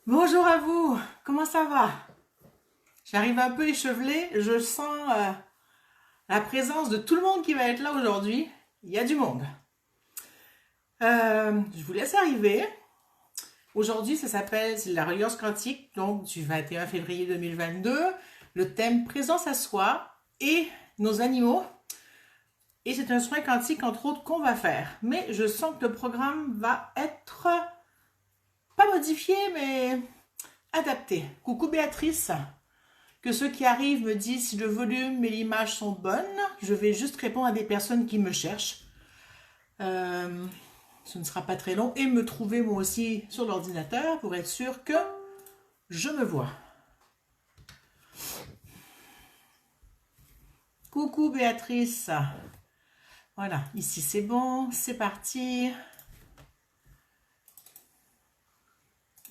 Bonjour à vous, comment ça va? J'arrive un peu échevelée, je sens la présence de tout le monde qui va être là aujourd'hui. Il y a du monde. Je vous laisse arriver. Aujourd'hui, c'est la Reliance quantique, donc du 21 février 2022. Le thème présence à soi et nos animaux. Et c'est un soin quantique, entre autres, qu'on va faire. Mais je sens que le programme va être pas modifié, mais adapté. Coucou Béatrice. Que ceux qui arrivent me disent si le volume et l'image sont bonnes. Je vais juste répondre à des personnes qui me cherchent. Ce ne sera pas très long. Et me trouver moi aussi sur l'ordinateur pour être sûr que je me vois. Coucou Béatrice. Voilà, ici c'est bon, c'est parti.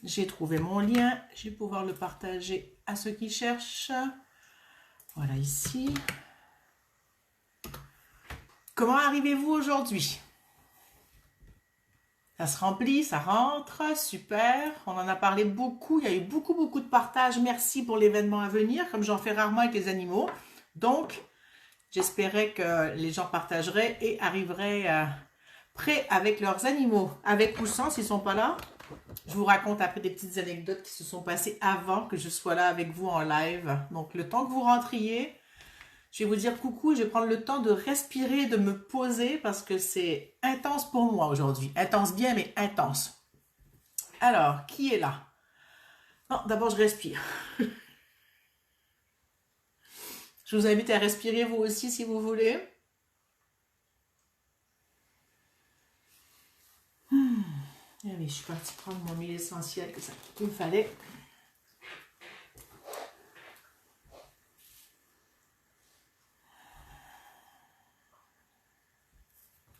J'ai trouvé mon lien. Je vais pouvoir le partager à ceux qui cherchent. Voilà ici. Comment arrivez-vous aujourd'hui? Ça se remplit, ça rentre, super. On en a parlé beaucoup, il y a eu beaucoup de partages. Merci pour l'événement à venir, comme j'en fais rarement avec les animaux. Donc, j'espérais que les gens partageraient et arriveraient prêts avec leurs animaux, avec ou sans s'ils ne sont pas là. Je vous raconte après des petites anecdotes qui se sont passées avant que je sois là avec vous en live. Donc, le temps que vous rentriez, je vais vous dire coucou, je vais prendre le temps de respirer, de me poser parce que c'est intense pour moi aujourd'hui. Intense bien, mais intense. Alors, qui est là? Non, d'abord je respire. Je vous invite à respirer vous aussi si vous voulez. Eh oui, je suis partie prendre mon huile essentielle qu'il me fallait.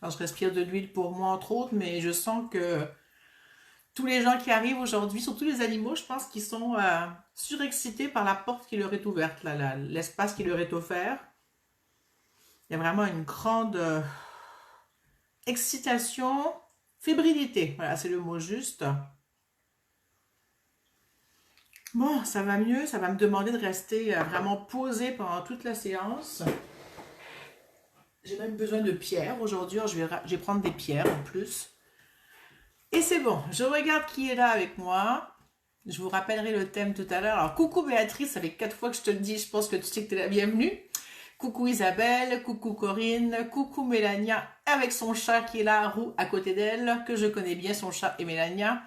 Alors, je respire de l'huile pour moi entre autres, mais je sens que tous les gens qui arrivent aujourd'hui, surtout les animaux, je pense qu'ils sont surexcités par la porte qui leur est ouverte, l'espace qui leur est offert. Il y a vraiment une grande excitation, fébrilité. Voilà, c'est le mot juste. Bon, ça va mieux, ça va me demander de rester vraiment posée pendant toute la séance. J'ai même besoin de pierres aujourd'hui, je vais prendre des pierres en plus. Et c'est bon, je regarde qui est là avec moi. Je vous rappellerai le thème tout à l'heure. Alors, coucou Béatrice, ça fait 4 fois que je te le dis, je pense que tu sais que tu es la bienvenue. Coucou Isabelle, coucou Corinne, coucou Mélania, avec son chat qui est là, Roux, à côté d'elle, que je connais bien, son chat et Mélania.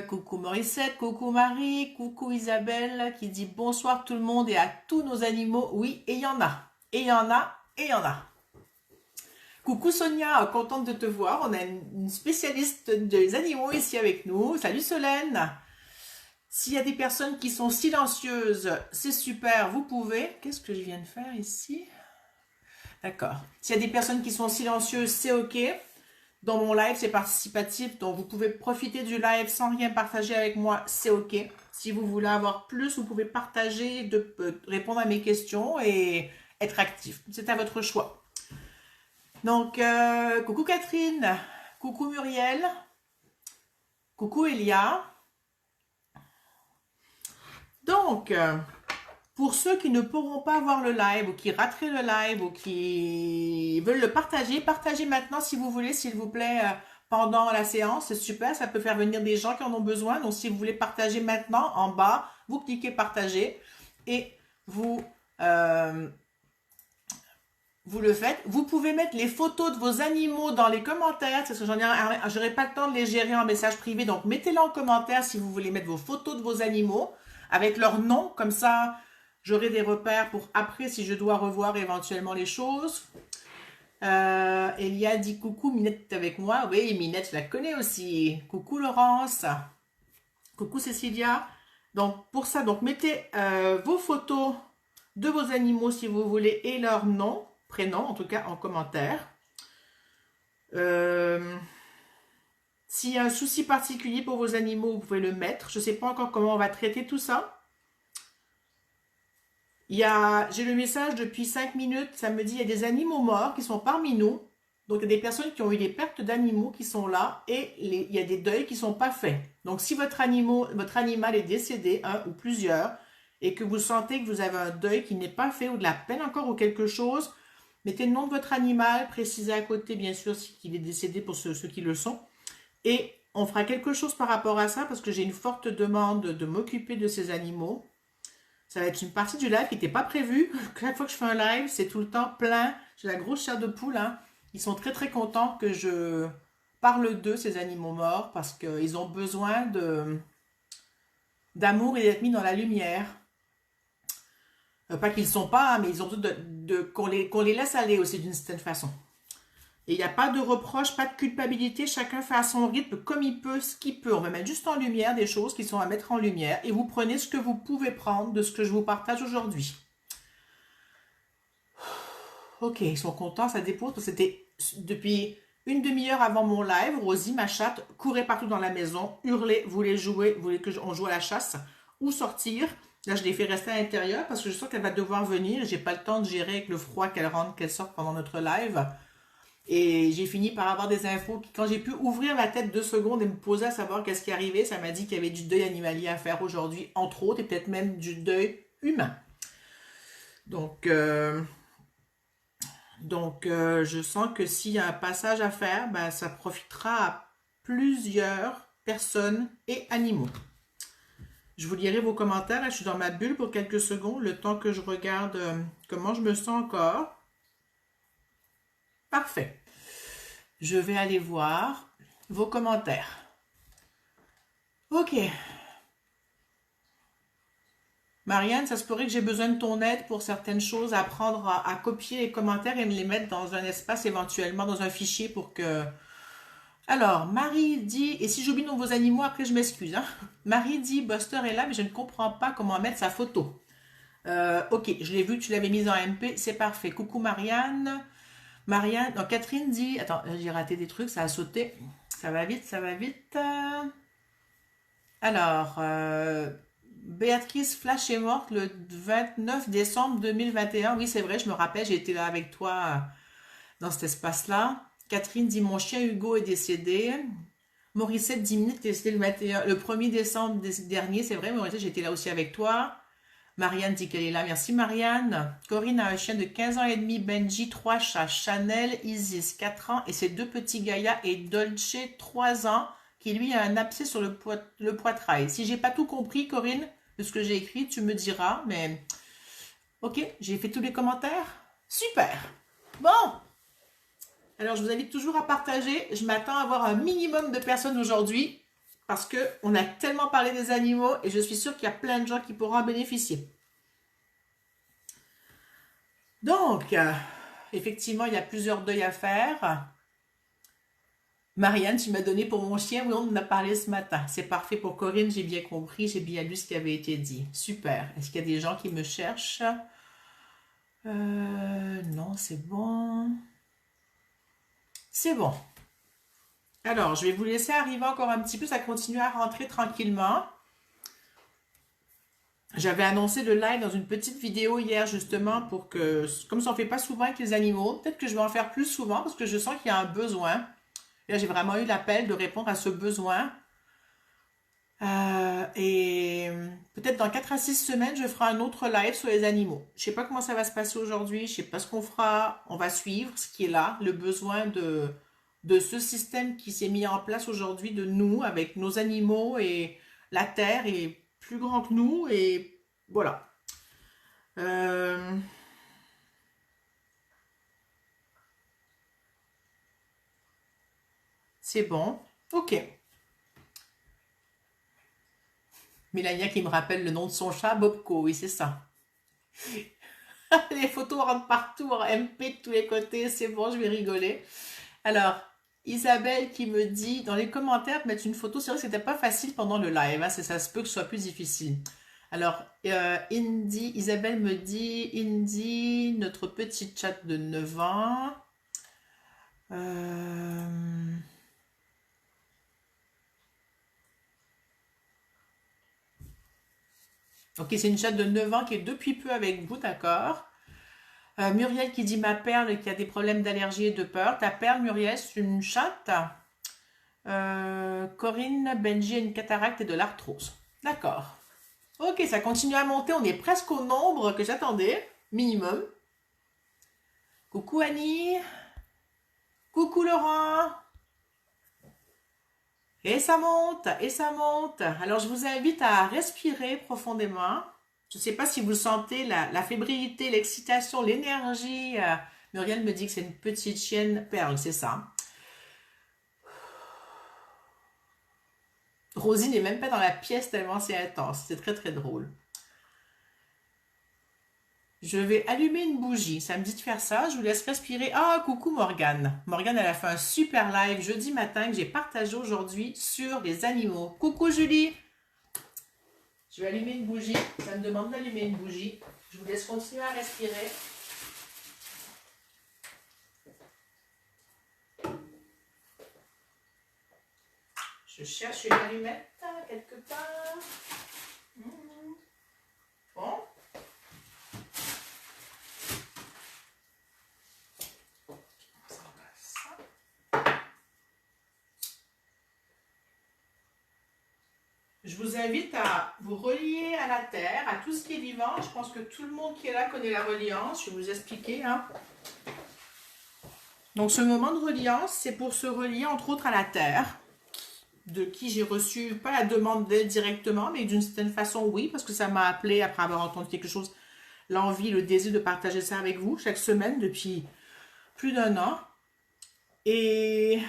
Coucou Morissette, coucou Marie, coucou Isabelle, qui dit bonsoir tout le monde et à tous nos animaux. Oui, et il y en a, et il y en a, et il y en a. Coucou Sonia, contente de te voir. On a une spécialiste des animaux ici avec nous. Salut Solène. S'il y a des personnes qui sont silencieuses, c'est super, vous pouvez. Qu'est-ce que je viens de faire ici? D'accord. S'il y a des personnes qui sont silencieuses, c'est ok. Dans mon live, c'est participatif, donc vous pouvez profiter du live sans rien partager avec moi, c'est ok. Si vous voulez avoir plus, vous pouvez partager, répondre à mes questions et être actif. C'est à votre choix. Donc, coucou Catherine, coucou Muriel, coucou Elia. Donc, pour ceux qui ne pourront pas voir le live ou qui rateraient le live ou qui veulent le partager, partagez maintenant si vous voulez, s'il vous plaît, pendant la séance. C'est super, ça peut faire venir des gens qui en ont besoin. Donc, si vous voulez partager maintenant, en bas, vous cliquez partager et vous le faites. Vous pouvez mettre les photos de vos animaux dans les commentaires, parce que j'aurai pas le temps de les gérer en message privé. Donc, mettez-les en commentaire si vous voulez mettre vos photos de vos animaux avec leur nom. Comme ça, j'aurai des repères pour après si je dois revoir éventuellement les choses. Elia dit coucou, Minette est avec moi. Oui, Minette, je la connais aussi. Coucou Laurence. Coucou Cécilia. Donc, pour ça, donc mettez vos photos de vos animaux si vous voulez et leur nom. Prénom, en tout cas en commentaire. S'il y a un souci particulier pour vos animaux, vous pouvez le mettre. Je ne sais pas encore comment on va traiter tout ça. J'ai le message depuis 5 minutes, ça me dit il y a des animaux morts qui sont parmi nous. Donc, il y a des personnes qui ont eu des pertes d'animaux qui sont là et il y a des deuils qui ne sont pas faits. Donc, si votre animal est décédé, un ou plusieurs, et que vous sentez que vous avez un deuil qui n'est pas fait ou de la peine encore ou quelque chose, mettez le nom de votre animal, précisez à côté, bien sûr, qu'il est décédé pour ceux qui le sont. Et on fera quelque chose par rapport à ça parce que j'ai une forte demande de m'occuper de ces animaux. Ça va être une partie du live qui n'était pas prévue. Chaque fois que je fais un live, c'est tout le temps plein. J'ai la grosse chair de poule, hein. Ils sont très très contents que je parle d'eux, ces animaux morts, parce qu'ils ont besoin d'amour et d'être mis dans la lumière. Pas qu'ils ne sont pas, mais ils ont besoin qu'on les laisse aller aussi d'une certaine façon. Et il n'y a pas de reproche, pas de culpabilité, chacun fait à son rythme comme il peut, ce qu'il peut. On va mettre juste en lumière des choses qui sont à mettre en lumière et vous prenez ce que vous pouvez prendre de ce que je vous partage aujourd'hui. Ok, ils sont contents, ça dépose, parce que c'était depuis une demi-heure avant mon live, Rosie, ma chatte, courait partout dans la maison, hurlait, voulait jouer, voulait qu'on joue à la chasse ou sortir. Là, je l'ai fait rester à l'intérieur parce que je sens qu'elle va devoir venir. J'ai pas le temps de gérer avec le froid qu'elle rentre, qu'elle sorte pendant notre live. Et j'ai fini par avoir des infos. Quand j'ai pu ouvrir ma tête 2 secondes et me poser à savoir qu'est-ce qui arrivait, ça m'a dit qu'il y avait du deuil animalier à faire aujourd'hui, entre autres, et peut-être même du deuil humain. Donc, je sens que s'il y a un passage à faire, ben, ça profitera à plusieurs personnes et animaux. Je vous lirai vos commentaires. Je suis dans ma bulle pour quelques secondes, le temps que je regarde comment je me sens encore. Parfait. Je vais aller voir vos commentaires. Ok. Marianne, ça se pourrait que j'ai besoin de ton aide pour certaines choses, apprendre à copier les commentaires et me les mettre dans un espace, éventuellement dans un fichier pour que... Alors, Marie dit, et si j'oublie de vos animaux, après je m'excuse, hein. Marie dit, Buster est là, mais je ne comprends pas comment mettre sa photo. Ok, je l'ai vu, tu l'avais mise en MP, c'est parfait. Coucou Marianne. Marianne, non, Catherine dit, attends, j'ai raté des trucs, ça a sauté. Ça va vite, ça va vite. Alors, Béatrice Flash est morte le 29 décembre 2021. Oui, c'est vrai, je me rappelle, j'ai été là avec toi dans cet espace-là. Catherine dit, mon chien Hugo est décédé. Morissette dit, minutes est décédé le 1er décembre dernier. C'est vrai, Morissette, j'étais là aussi avec toi. Marianne dit qu'elle est là. Merci Marianne. Corinne a un chien de 15 ans et demi, Benji, 3 chats, Chanel, Isis, 4 ans et ses 2 petits Gaïa et Dolce, 3 ans, qui lui a un abcès sur le poitrail. Si j'ai pas tout compris, Corinne, de ce que j'ai écrit, tu me diras, mais ok, j'ai fait tous les commentaires. Super. Bon. Alors, je vous invite toujours à partager. Je m'attends à avoir un minimum de personnes aujourd'hui parce qu'on a tellement parlé des animaux et je suis sûre qu'il y a plein de gens qui pourront en bénéficier. Donc, effectivement, il y a plusieurs deuils à faire. Marianne, tu m'as donné pour mon chien, oui, on en a parlé ce matin. C'est parfait pour Corinne, j'ai bien compris, j'ai bien lu ce qui avait été dit. Super. Est-ce qu'il y a des gens qui me cherchent? Non, c'est bon. C'est bon. Alors, je vais vous laisser arriver encore un petit peu, ça continue à rentrer tranquillement. J'avais annoncé le live dans une petite vidéo hier justement pour que, comme ça on ne fait pas souvent avec les animaux, peut-être que je vais en faire plus souvent parce que je sens qu'il y a un besoin. Et là, j'ai vraiment eu l'appel de répondre à ce besoin. Et peut-être dans 4 à 6 semaines, je ferai un autre live sur les animaux. Je ne sais pas comment ça va se passer aujourd'hui, je ne sais pas ce qu'on fera. On va suivre ce qui est là, le besoin de ce système qui s'est mis en place aujourd'hui de nous, avec nos animaux et la terre est plus grand que nous et voilà. C'est bon. Ok. Mélania qui me rappelle le nom de son chat, Bobco, oui c'est ça. Les photos rentrent partout en MP de tous les côtés, c'est bon, je vais rigoler. Alors, Isabelle qui me dit dans les commentaires, mettre une photo, c'est vrai que c'était pas facile pendant le live, hein, ça se peut que ce soit plus difficile. Alors, Isabelle me dit, Indy, notre petite chatte de 9 ans. Ok, c'est une chatte de 9 ans qui est depuis peu avec vous, d'accord. Muriel qui dit ma perle qui a des problèmes d'allergie et de peur. Ta perle, Muriel, c'est une chatte. Corinne, Benji a une cataracte et de l'arthrose. D'accord. Ok, ça continue à monter. On est presque au nombre que j'attendais, minimum. Coucou Annie. Coucou Laurent. Et ça monte, et ça monte. Alors je vous invite à respirer profondément. Je ne sais pas si vous sentez la fébrilité, l'excitation, l'énergie. Muriel me dit que c'est une petite chienne perle, c'est ça. Rosie n'est même pas dans la pièce tellement c'est intense. C'est très très drôle. Je vais allumer une bougie. Ça me dit de faire ça. Je vous laisse respirer. Ah, coucou Morgane. Morgane, elle a fait un super live jeudi matin que j'ai partagé aujourd'hui sur les animaux. Coucou Julie. Je vais allumer une bougie. Ça me demande d'allumer une bougie. Je vous laisse continuer à respirer. Je cherche une allumette quelque part. Bon. Je vous invite à vous relier à la terre, à tout ce qui est vivant. Je pense que tout le monde qui est là connaît la reliance. Je vais vous expliquer. Donc ce moment de reliance, c'est pour se relier entre autres à la terre, de qui j'ai reçu, pas la demande d'aide directement, mais d'une certaine façon oui, parce que ça m'a appelé après avoir entendu quelque chose, l'envie, le désir de partager ça avec vous chaque semaine depuis plus d'1 an. Et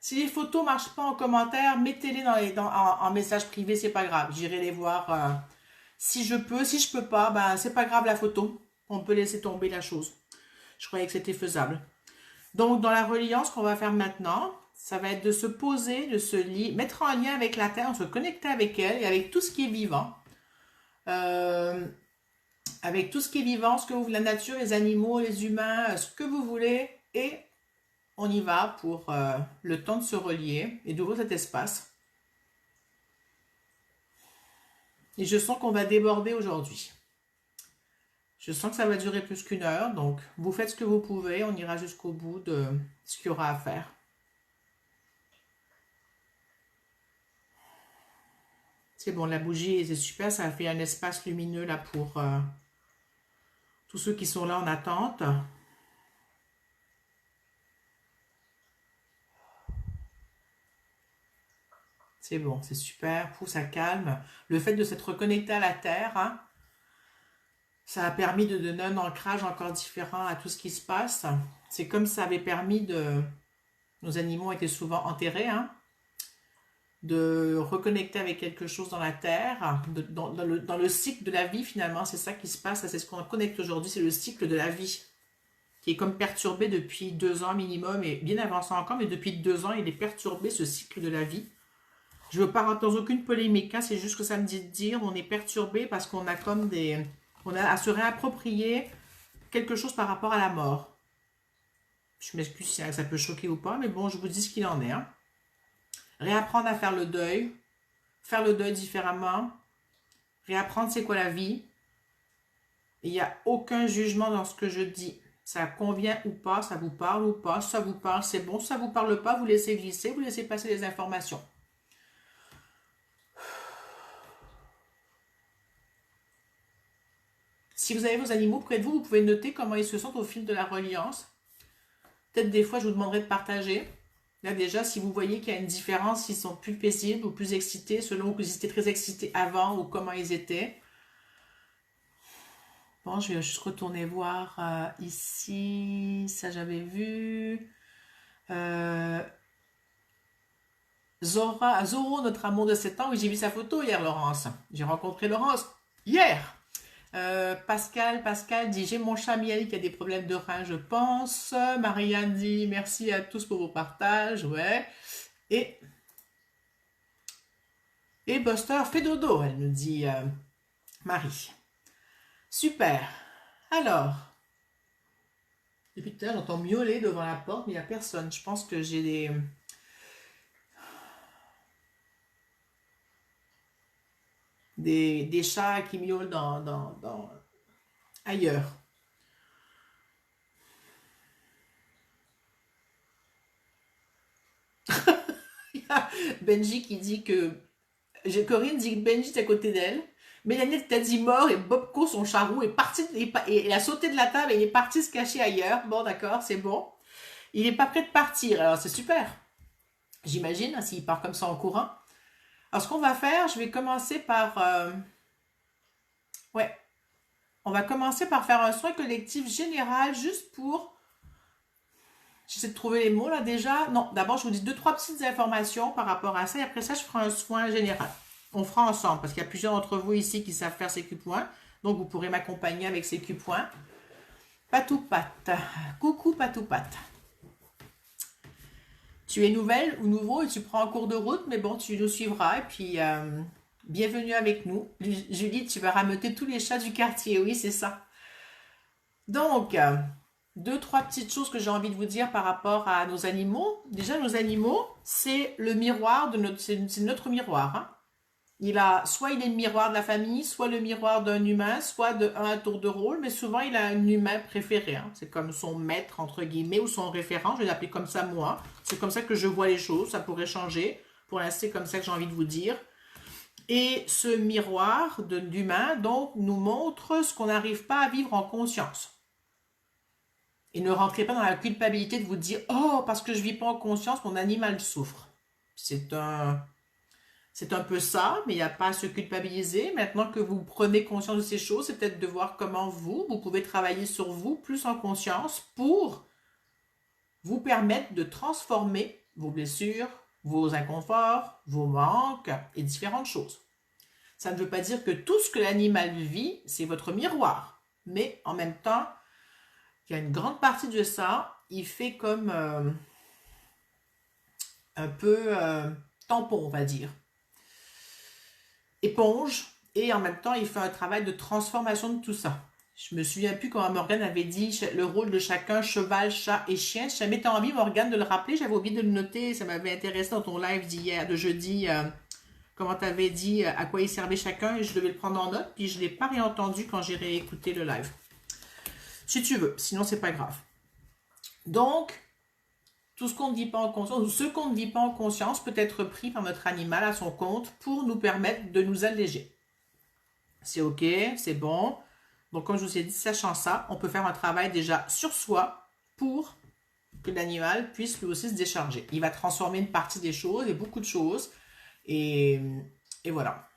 si les photos ne marchent pas en commentaire, mettez-les en message privé, c'est pas grave. J'irai les voir si je peux. Si je peux pas, ben c'est pas grave la photo. On peut laisser tomber la chose. Je croyais que c'était faisable. Donc dans la reliance qu'on va faire maintenant, ça va être de se poser, de se mettre en lien avec la terre, se connecter avec elle et avec tout ce qui est vivant. Avec tout ce qui est vivant, ce que vous voulez, la nature, les animaux, les humains, ce que vous voulez. Et on y va pour le temps de se relier et d'ouvrir cet espace. Et je sens qu'on va déborder aujourd'hui. Je sens que ça va durer plus qu'1 heure, donc vous faites ce que vous pouvez, on ira jusqu'au bout de ce qu'il y aura à faire. C'est bon, la bougie, c'est super, ça a fait un espace lumineux là pour tous ceux qui sont là en attente. C'est bon, c'est super, ça calme. Le fait de s'être reconnecté à la terre, ça a permis de donner un ancrage encore différent à tout ce qui se passe. C'est comme ça avait permis de... Nos animaux étaient souvent enterrés, de reconnecter avec quelque chose dans la terre, dans le cycle de la vie finalement, c'est ça qui se passe, c'est ce qu'on connecte aujourd'hui, c'est le cycle de la vie, qui est comme perturbé depuis 2 ans minimum, et bien avant ça encore, mais depuis 2 ans, il est perturbé ce cycle de la vie. Je ne veux pas rentrer dans aucune polémique, c'est juste que ça me dit de dire, on est perturbé parce qu'on a comme des... On a à se réapproprier quelque chose par rapport à la mort. Je m'excuse si ça peut choquer ou pas, mais bon, je vous dis ce qu'il en est. Réapprendre à faire le deuil différemment, réapprendre c'est quoi la vie. Il n'y a aucun jugement dans ce que je dis. Ça convient ou pas, ça vous parle ou pas, ça vous parle, c'est bon, ça vous parle pas, vous laissez glisser, vous laissez passer les informations. Si vous avez vos animaux près de vous, vous pouvez noter comment ils se sentent au fil de la reliance. Peut-être des fois, je vous demanderai de partager. Là déjà, si vous voyez qu'il y a une différence, s'ils sont plus paisibles ou plus excités, selon que ils étaient très excités avant ou comment ils étaient. Bon, je vais juste retourner voir ici. Ça, j'avais vu. Zoro, notre amour de 7 ans. Oui, j'ai vu sa photo hier, Laurence. J'ai rencontré Laurence hier. Pascal dit j'ai mon chat Miel qui a des problèmes de rein, je pense. Marianne dit merci à tous pour vos partages. Ouais. Et Buster fait dodo, elle nous dit Marie. Super. Alors, depuis tout à l'heure, j'entends miauler devant la porte, mais il n'y a personne. Je pense que j'ai des chats qui miaulent ailleurs. Benji qui dit que... Corinne dit que Benji est à côté d'elle. Mélanie t'a dit mort et Bobco, son charroux, est parti, il a sauté de la table et il est parti se cacher ailleurs. Bon, d'accord, c'est bon. Il n'est pas prêt de partir, alors c'est super. J'imagine, hein, s'il part comme ça en courant. Alors, ce qu'on va faire, je vais commencer par... Ouais, on va commencer par faire un soin collectif général juste pour... J'essaie de trouver les mots là déjà. Non, d'abord, je vous dis deux, trois petites informations par rapport à ça et après ça, je ferai un soin général. On fera ensemble parce qu'il y a plusieurs d'entre vous ici qui savent faire ces Q-points. Donc, vous pourrez m'accompagner avec ces Q-points. Patou Pat. Coucou Patou Pat. Tu es nouvelle ou nouveau et tu prends un cours de route, mais bon, tu nous suivras et puis bienvenue avec nous. Julie, tu vas rameuter tous les chats du quartier, oui, c'est ça. Donc, deux, trois petites choses que j'ai envie de vous dire par rapport à nos animaux. Déjà, nos animaux, c'est le miroir de notre, c'est notre miroir. Hein. Soit il est le miroir de la famille, soit le miroir d'un humain, soit un tour de rôle, mais souvent il a un humain préféré. Hein. C'est comme son maître, entre guillemets, ou son référent. Je vais l'appeler comme ça, moi. C'est comme ça que je vois les choses. Ça pourrait changer. Pour l'instant, c'est comme ça que j'ai envie de vous dire. Et ce miroir d'humain, donc, nous montre ce qu'on n'arrive pas à vivre en conscience. Et ne rentrez pas dans la culpabilité de vous dire « Oh, parce que je ne vis pas en conscience, mon animal souffre. » C'est un peu ça, mais il n'y a pas à se culpabiliser. Maintenant que vous prenez conscience de ces choses, c'est peut-être de voir comment vous pouvez travailler sur vous plus en conscience pour vous permettre de transformer vos blessures, vos inconforts, vos manques et différentes choses. Ça ne veut pas dire que tout ce que l'animal vit, c'est votre miroir. Mais en même temps, il y a une grande partie de ça, il fait comme un peu tampon, on va dire. Éponge, et en même temps, il fait un travail de transformation de tout ça. Je me souviens plus comment Morgane avait dit le rôle de chacun, cheval, chat et chien. Si jamais tu as envie, Morgane, de le rappeler, j'avais oublié de le noter, ça m'avait intéressé dans ton live d'hier, de jeudi, comment tu avais dit à quoi il servait chacun, et je devais le prendre en note, puis je ne l'ai pas réentendu quand j'ai réécouté le live. Si tu veux, sinon c'est pas grave. Donc, tout ce qu'on ne vit pas en conscience, ou ce qu'on ne vit pas en conscience peut être pris par notre animal à son compte pour nous permettre de nous alléger. C'est ok, c'est bon. Donc, comme je vous ai dit, sachant ça, on peut faire un travail déjà sur soi pour que l'animal puisse lui aussi se décharger. Il va transformer une partie des choses et beaucoup de choses. Et voilà.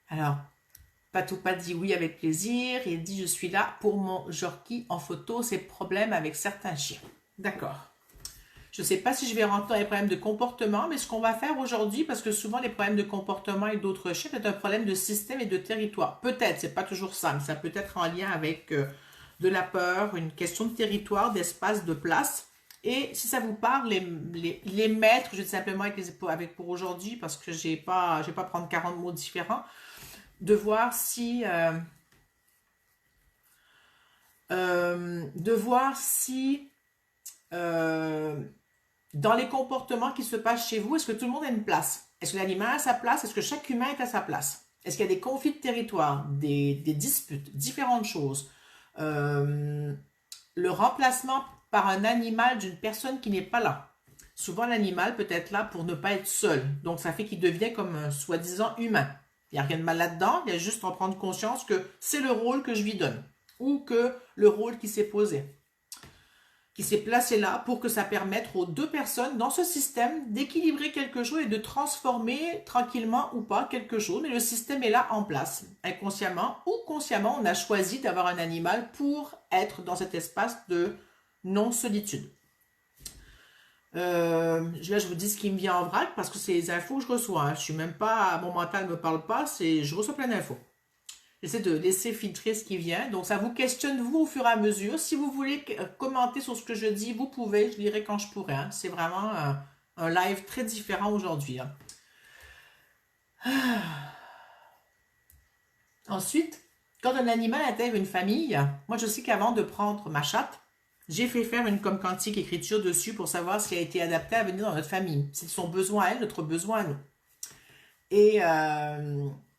Alors, Patoupa dit oui avec plaisir. Il dit je suis là pour mon Jorki en photo, ses problèmes avec certains chiens. D'accord. Je ne sais pas si je vais rentrer dans les problèmes de comportement, mais ce qu'on va faire aujourd'hui, parce que souvent les problèmes de comportement et d'autres chiens, c'est un problème de système et de territoire. Peut-être, c'est pas toujours ça, mais ça peut être en lien avec de la peur, une question de territoire, d'espace, de place. Et si ça vous parle, les maîtres, je dis simplement avec pour aujourd'hui, parce que je ne vais pas prendre 40 mots différents, de voir si dans les comportements qui se passent chez vous, est-ce que tout le monde a une place? Est-ce que l'animal a sa place? Est-ce que chaque humain est à sa place? Est-ce qu'il y a des conflits de territoire, des disputes, différentes choses? Le remplacement par un animal d'une personne qui n'est pas là. Souvent, l'animal peut être là pour ne pas être seul. Donc, ça fait qu'il devient comme un soi-disant humain. Il n'y a rien de mal là-dedans, il y a juste en prendre conscience que c'est le rôle que je lui donne. Ou que le rôle qui s'est posé, qui s'est placé là pour que ça permette aux deux personnes dans ce système d'équilibrer quelque chose et de transformer tranquillement ou pas quelque chose. Mais le système est là en place. Inconsciemment ou consciemment, on a choisi d'avoir un animal pour être dans cet espace de non-solitude. Là, je vous dis ce qui me vient en vrac parce que c'est les infos que je reçois. Hein. Je suis même pas, mon mental ne me parle pas, je reçois plein d'infos. J'essaie de laisser filtrer ce qui vient. Donc, ça vous questionne, vous, au fur et à mesure. Si vous voulez commenter sur ce que je dis, vous pouvez. Je lirai quand je pourrai. Hein. C'est vraiment un live très différent aujourd'hui. Hein. Ensuite, quand un animal intègre une famille, moi, je sais qu'avant de prendre ma chatte, j'ai fait faire une comme quantique écriture dessus pour savoir ce qui a été adapté à venir dans notre famille. C'est son besoin à elle, notre besoin à nous. Et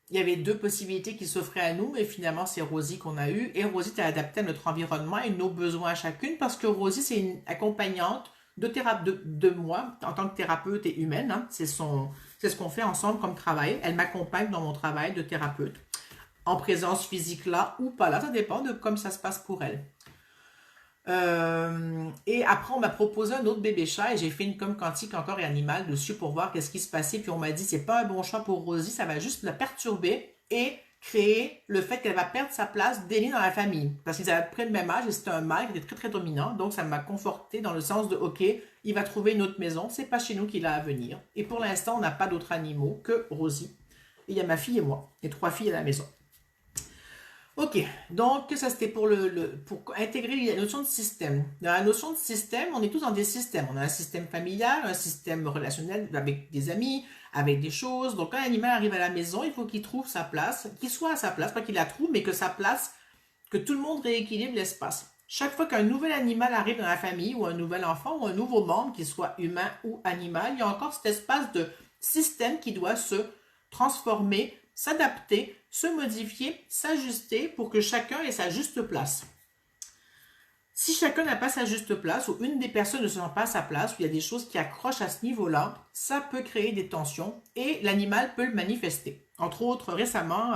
il y avait deux possibilités qui s'offraient à nous, et finalement, c'est Rosie qu'on a eu. Et Rosie est adaptée à notre environnement et nos besoins à chacune, parce que Rosie, c'est une accompagnante de moi en tant que thérapeute et humaine. Hein. C'est ce qu'on fait ensemble comme travail. Elle m'accompagne dans mon travail de thérapeute, en présence physique là ou pas là. Ça dépend de comme ça se passe pour elle. Et après, on m'a proposé un autre bébé chat et j'ai fait une com quantique encore et animal dessus pour voir qu'est-ce qui se passait. Puis on m'a dit, c'est pas un bon choix pour Rosie, ça va juste la perturber et créer le fait qu'elle va perdre sa place d'aînée dans la famille. Parce qu'ils avaient à peu près le même âge et c'était un mâle qui était très très dominant. Donc ça m'a conforté dans le sens de, ok, il va trouver une autre maison, c'est pas chez nous qu'il a à venir. Et pour l'instant, on n'a pas d'autres animaux que Rosie. Et il y a ma fille et moi, et 3 filles à la maison. Ok, donc ça c'était pour pour intégrer la notion de système. Dans la notion de système, on est tous dans des systèmes. On a un système familial, un système relationnel avec des amis, avec des choses. Donc quand l'animal arrive à la maison, il faut qu'il trouve sa place, qu'il soit à sa place, pas qu'il la trouve, mais que sa place, que tout le monde rééquilibre l'espace. Chaque fois qu'un nouvel animal arrive dans la famille, ou un nouvel enfant, ou un nouveau membre, qu'il soit humain ou animal, il y a encore cet espace de système qui doit se transformer, s'adapter, se modifier, s'ajuster pour que chacun ait sa juste place. Si chacun n'a pas sa juste place ou une des personnes ne se sent pas à sa place, ou il y a des choses qui accrochent à ce niveau-là, ça peut créer des tensions et l'animal peut le manifester. Entre autres, récemment,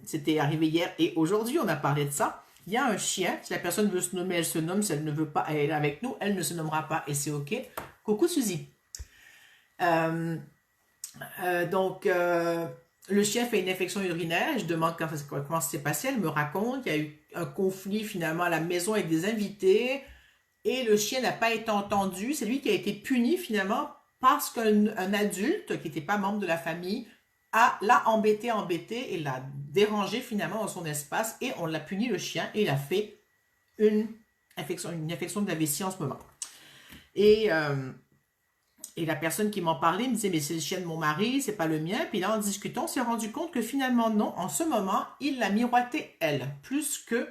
c'était arrivé hier et aujourd'hui, on a parlé de ça. Il y a un chien, si la personne veut se nommer, elle se nomme, si elle ne veut pas, elle est avec nous, elle ne se nommera pas et c'est ok. Coucou Suzy. Le chien fait une infection urinaire, je demande comment ça s'est passé, elle me raconte, il y a eu un conflit finalement à la maison avec des invités, et le chien n'a pas été entendu, c'est lui qui a été puni finalement parce qu'un adulte, qui n'était pas membre de la famille, l'a embêté et l'a dérangé finalement dans son espace, et on l'a puni le chien, et il a fait une infection de la vessie en ce moment. Et la personne qui m'en parlait me disait, mais c'est le chien de mon mari, c'est pas le mien. Puis là, en discutant, on s'est rendu compte que finalement, non, en ce moment, il l'a miroité elle, plus que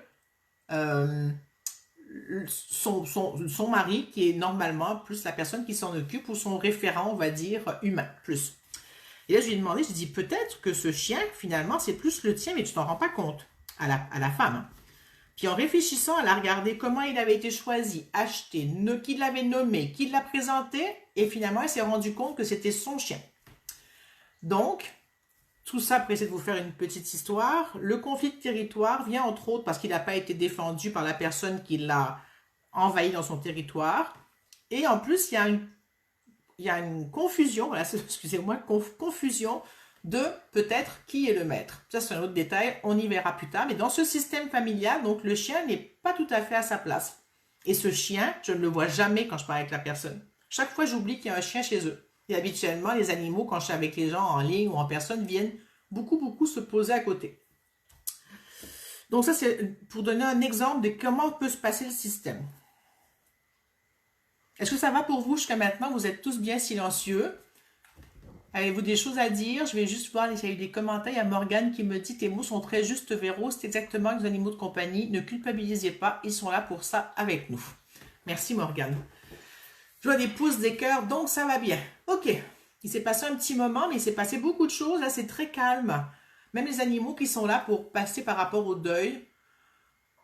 son mari, qui est normalement plus la personne qui s'en occupe, ou son référent, on va dire, humain, plus. Et là, je lui ai demandé, je lui ai dit, peut-être que ce chien, finalement, c'est plus le tien, mais tu t'en rends pas compte, à la femme. Hein. Puis en réfléchissant, elle a regardé comment il avait été choisi, acheté, qui l'avait nommé, qui l'a présenté, et finalement, elle s'est rendue compte que c'était son chien. Donc, tout ça pour essayer de vous faire une petite histoire. Le conflit de territoire vient entre autres parce qu'il n'a pas été défendu par la personne qui l'a envahi dans son territoire. Et en plus, il y a une confusion, voilà, excusez-moi, confusion de peut-être qui est le maître. Ça, c'est un autre détail, on y verra plus tard. Mais dans ce système familial, donc le chien n'est pas tout à fait à sa place. Et ce chien, je ne le vois jamais quand je parle avec la personne. Chaque fois, j'oublie qu'il y a un chien chez eux. Et habituellement, les animaux, quand je suis avec les gens en ligne ou en personne, viennent beaucoup se poser à côté. Donc ça, c'est pour donner un exemple de comment peut se passer le système. Est-ce que ça va pour vous jusqu'à maintenant? Vous êtes tous bien silencieux. Avez-vous des choses à dire? Je vais juste voir, il y a eu des commentaires. Il y a Morgane qui me dit, tes mots sont très justes, Véro. C'est exactement les animaux de compagnie. Ne culpabilisez pas, ils sont là pour ça avec nous. Merci Morgane. Je vois des pouces, des cœurs, donc ça va bien. Ok, il s'est passé un petit moment, mais il s'est passé beaucoup de choses. Là, c'est très calme. Même les animaux qui sont là pour passer par rapport au deuil,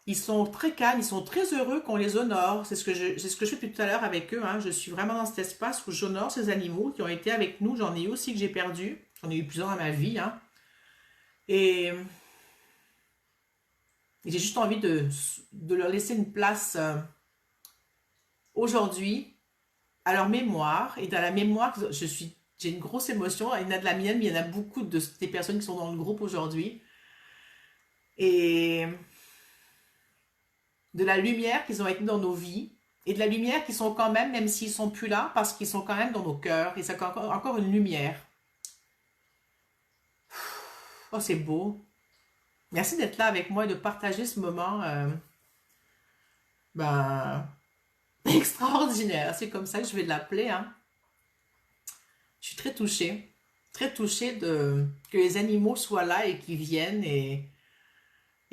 ils sont très calmes, ils sont très heureux qu'on les honore. C'est ce que je fais depuis tout à l'heure avec eux. Hein. Je suis vraiment dans cet espace où j'honore ces animaux qui ont été avec nous. J'en ai eu aussi que j'ai perdu. J'en ai eu plusieurs dans ma vie. Hein. Et j'ai juste envie de leur laisser une place aujourd'hui à leur mémoire. Et dans la mémoire, j'ai une grosse émotion. Il y en a de la mienne, mais il y en a beaucoup des personnes qui sont dans le groupe aujourd'hui. Et de la lumière qu'ils ont été dans nos vies et de la lumière qui sont quand même s'ils sont plus là, parce qu'ils sont quand même dans nos cœurs et c'est encore une lumière. Oh, c'est beau. Merci d'être là avec moi et de partager ce moment extraordinaire. C'est comme ça que je vais l'appeler. Hein. Je suis très touchée que les animaux soient là et qu'ils viennent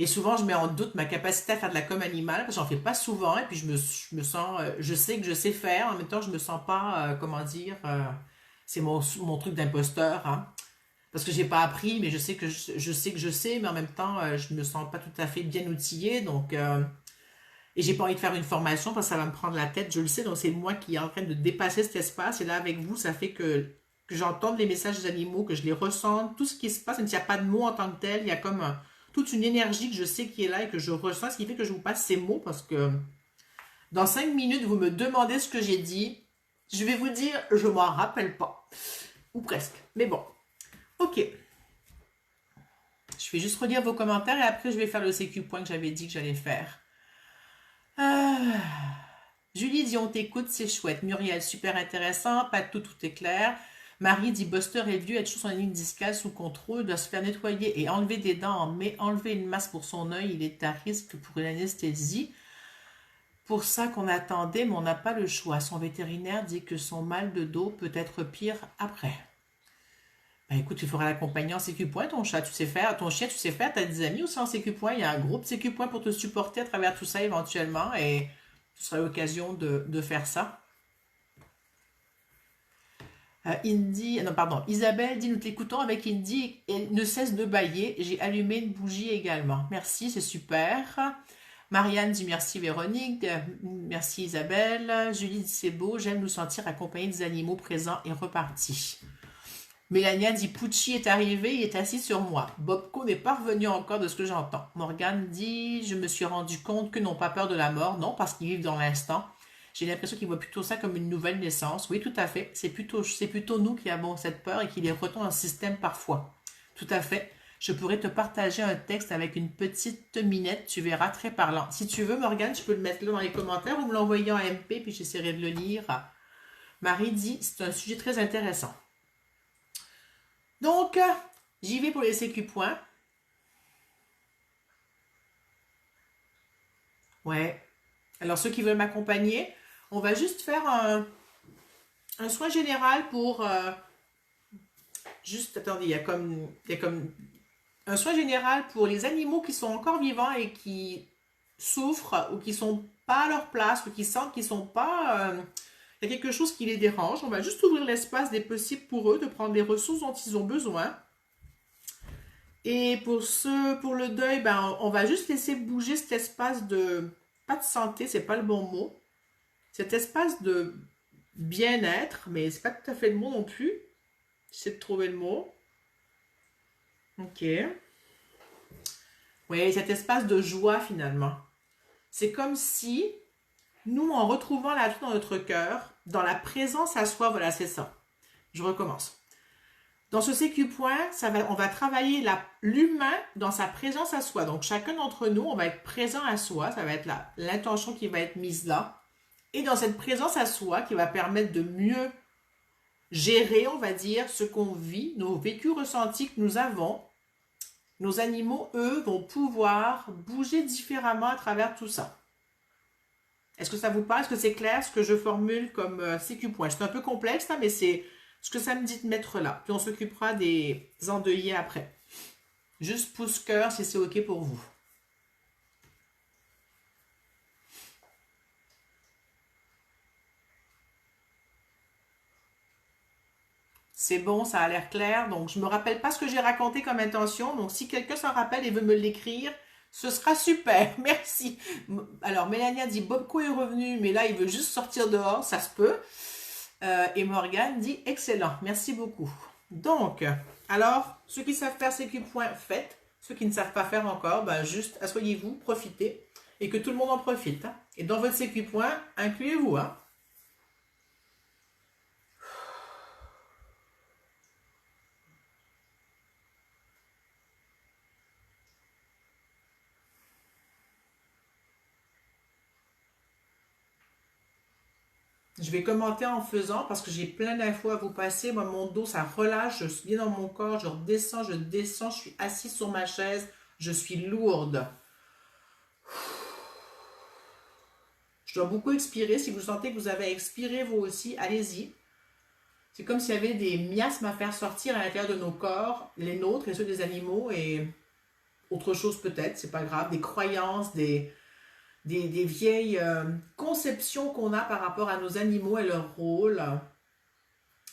et souvent, je mets en doute ma capacité à faire de la com animale, parce que j'en fais pas souvent, et puis je me sens, je sais que je sais faire, en même temps, je me sens pas, comment dire, c'est mon truc d'imposteur, hein, parce que j'ai pas appris, mais je sais que je sais, mais en même temps, je me sens pas tout à fait bien outillée, donc, Et j'ai pas envie de faire une formation parce que ça va me prendre la tête, je le sais. Donc c'est moi qui est en train de dépasser cet espace. Et là, avec vous, ça fait que j'entende les messages des animaux, que je les ressente. Tout ce qui se passe, même s'il n'y a pas de mots en tant que tel, il y a comme toute une énergie que je sais qui est là et que je ressens. Ce qui fait que je vous passe ces mots parce que dans 5 minutes, vous me demandez ce que j'ai dit. Je vais vous dire, je m'en rappelle pas. Ou presque. Mais bon. Ok. Je vais juste relire vos commentaires et après je vais faire le CQ point que j'avais dit que j'allais faire. Julie dit on t'écoute, c'est chouette. Muriel, super intéressant. Patou, tout est clair. Marie dit Buster est vieux, a toujours son ligne discale sous contrôle, doit se faire nettoyer et enlever des dents, mais enlever une masse pour son œil, il est à risque pour une anesthésie. Pour ça qu'on attendait, mais on n'a pas le choix. Son vétérinaire dit que son mal de dos peut être pire après. Ben écoute, il faudra l'accompagner en CQ point, ton chat, tu sais faire, ton chien, tu sais faire, t'as des amis aussi en CQ point, il y a un groupe CQ point pour te supporter à travers tout ça éventuellement et ce sera l'occasion de faire ça. Non, pardon, Isabelle dit nous t'écoutons avec Indy et ne cesse de bâiller. J'ai allumé une bougie également. Merci, c'est super. Marianne dit merci Véronique, merci Isabelle. Julie dit c'est beau, j'aime nous sentir accompagnés des animaux présents et repartis. Mélania dit Pucci est arrivé, il est assis sur moi. Bobco n'est pas revenu encore de ce que j'entends. Morgane dit je me suis rendu compte qu'ils n'ont pas peur de la mort, non, parce qu'ils vivent dans l'instant. J'ai l'impression qu'ils voient plutôt ça comme une nouvelle naissance. Oui, tout à fait. C'est plutôt nous qui avons cette peur et qui les retenons dans le système parfois. Tout à fait. Je pourrais te partager un texte avec une petite minette, tu verras, très parlant. Si tu veux, Morgane, tu peux le mettre là dans les commentaires ou me l'envoyer en MP, puis j'essaierai de le lire. Marie dit, c'est un sujet très intéressant. Donc, j'y vais pour les CQ points. Ouais. Alors, ceux qui veulent m'accompagner, on va juste faire un soin général pour... juste, attendez, il y a comme un soin général pour les animaux qui sont encore vivants et qui souffrent ou qui sont pas à leur place ou qui sentent qu'ils sont pas... il y a quelque chose qui les dérange. On va juste ouvrir l'espace des possibles pour eux, de prendre les ressources dont ils ont besoin. Et pour le deuil, ben, on va juste laisser bouger cet espace de... pas de santé, c'est pas le bon mot. Cet espace de bien-être, mais c'est pas tout à fait le mot non plus. J'essaie de trouver le mot. Ok. Oui, cet espace de joie finalement. C'est comme si nous, en retrouvant la vie dans notre cœur, dans la présence à soi, voilà, c'est ça. Je recommence. Dans ce CQ point, on va travailler l'humain dans sa présence à soi. Donc, chacun d'entre nous, on va être présent à soi. Ça va être l'intention qui va être mise là. Et dans cette présence à soi, qui va permettre de mieux gérer, on va dire, ce qu'on vit, nos vécus ressentis que nous avons, nos animaux, eux, vont pouvoir bouger différemment à travers tout ça. Est-ce que ça vous parle? Est-ce que c'est clair ce que je formule comme CQ point? C'est un peu complexe, là, mais c'est ce que ça me dit de mettre là. Puis on s'occupera des endeuillés après. Juste pouce-cœur si c'est OK pour vous. C'est bon, ça a l'air clair. Donc, je ne me rappelle pas ce que j'ai raconté comme intention. Donc, si quelqu'un s'en rappelle et veut me l'écrire, ce sera super. Merci. Alors, Mélania dit Bobco est revenu, mais là, il veut juste sortir dehors. Ça se peut. Et Morgane dit excellent. Merci beaucoup. Donc, alors, ceux qui savent faire CQ point, faites. Ceux qui ne savent pas faire encore, ben, juste asseyez-vous, profitez. Et que tout le monde en profite. Hein. Et dans votre CQ point, incluez-vous. Hein. Je vais commenter en faisant parce que j'ai plein d'infos à vous passer. Moi, mon dos, ça relâche. Je suis bien dans mon corps. Je redescends, je descends. Je suis assise sur ma chaise. Je suis lourde. Je dois beaucoup expirer. Si vous sentez que vous avez expiré, vous aussi, allez-y. C'est comme s'il y avait des miasmes à faire sortir à l'intérieur de nos corps, les nôtres et ceux des animaux et autre chose peut-être, c'est pas grave, des croyances, des vieilles conceptions qu'on a par rapport à nos animaux et leur rôle,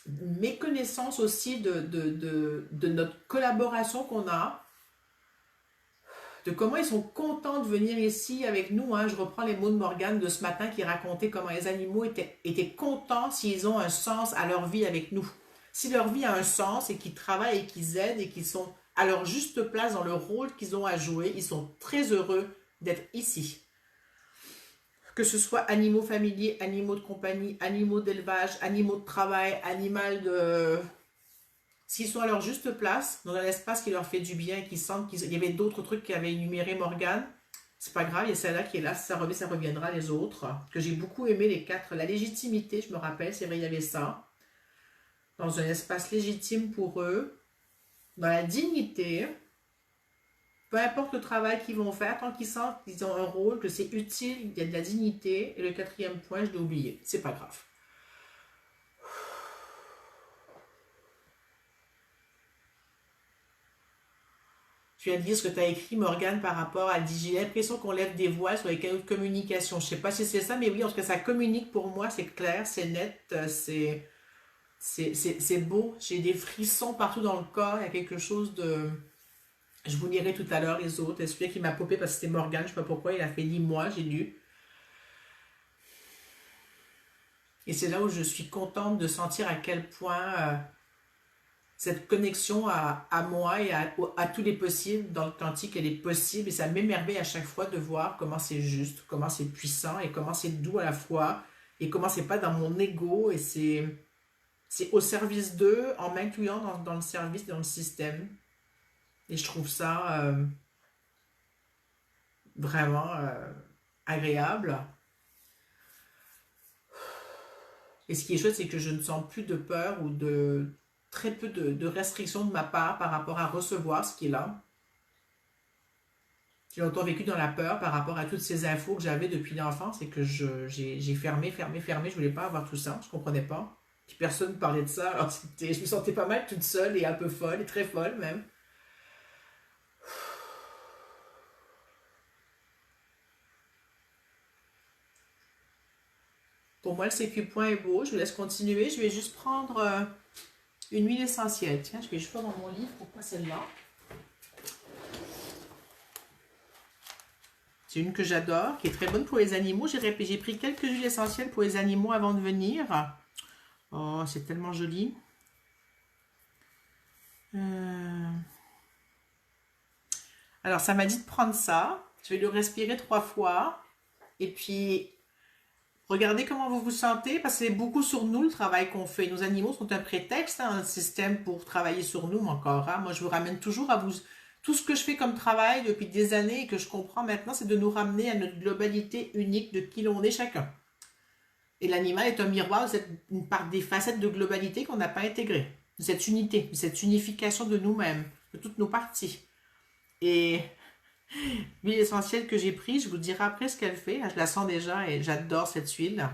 méconnaissance aussi de notre collaboration qu'on a. de comment ils sont contents de venir ici avec nous. Hein. Je reprends les mots de Morgane de ce matin qui racontait comment les animaux étaient contents s'ils ont un sens à leur vie avec nous. Si leur vie a un sens et qu'ils travaillent et qu'ils aident et qu'ils sont à leur juste place dans le rôle qu'ils ont à jouer, ils sont très heureux d'être ici. Que ce soit animaux familiers, animaux de compagnie, animaux d'élevage, animaux de travail, animaux de... S'ils sont à leur juste place, dans un espace qui leur fait du bien, qu'ils sentent qu'il y avait d'autres trucs qui avaient énuméré Morgane, c'est pas grave, il y a celle-là qui est là, si ça revient, ça reviendra, les autres. Que j'ai beaucoup aimé, les 4. La légitimité, je me rappelle, c'est vrai, il y avait ça. Dans un espace légitime pour eux. Dans la dignité. Peu importe le travail qu'ils vont faire, tant qu'ils sentent qu'ils ont un rôle, que c'est utile, il y a de la dignité. Et le 4e point, je l'ai oublié. C'est pas grave. Tu viens de dire ce que tu as écrit, Morgane, par rapport à... J'ai l'impression qu'on lève des voiles sur les canaux de communication. Je ne sais pas si c'est ça, mais oui, en tout cas, ça communique pour moi. C'est clair, c'est net, c'est beau. J'ai des frissons partout dans le corps. Il y a quelque chose de... Je vous lirai tout à l'heure les autres. Et celui qui m'a popé parce que c'était Morgane, je ne sais pas pourquoi, il a fait ni moi, j'ai lu. Et c'est là où je suis contente de sentir à quel point cette connexion à moi et à tous les possibles dans le quantique, elle est possible. Et ça m'émerveille à chaque fois de voir comment c'est juste, comment c'est puissant et comment c'est doux à la fois. Et comment c'est pas dans mon ego et c'est au service d'eux en m'incluant dans le service, dans le système. Et je trouve ça vraiment agréable. Et ce qui est chouette, c'est que je ne sens plus de peur ou de très peu de restrictions de ma part par rapport à recevoir ce qui est là. J'ai longtemps vécu dans la peur par rapport à toutes ces infos que j'avais depuis l'enfance et que j'ai fermé. Je voulais pas avoir tout ça, je comprenais pas. Puis personne ne parlait de ça, alors je me sentais pas mal toute seule et un peu folle, et très folle même. Pour moi, le CQ point est beau. Je vous laisse continuer. Je vais juste prendre une huile essentielle. Tiens, je vais juste voir dans mon livre. Pourquoi celle-là? C'est une que j'adore, qui est très bonne pour les animaux. J'ai pris quelques huiles essentielles pour les animaux avant de venir. Oh, c'est tellement joli. Alors, ça m'a dit de prendre ça. Je vais le respirer 3 fois. Et puis... Regardez comment vous vous sentez, parce que c'est beaucoup sur nous le travail qu'on fait. Nos animaux sont un prétexte, un système pour travailler sur nous, mais encore. Hein. Moi, je vous ramène toujours à vous... Tout ce que je fais comme travail depuis des années et que je comprends maintenant, c'est de nous ramener à notre globalité unique de qui l'on est chacun. Et l'animal est un miroir de une part des facettes de globalité qu'on n'a pas intégrées. De cette unité, de cette unification de nous-mêmes, de toutes nos parties. Et... L'huile essentielle que j'ai prise, je vous dirai après ce qu'elle fait. Je la sens déjà et j'adore cette huile.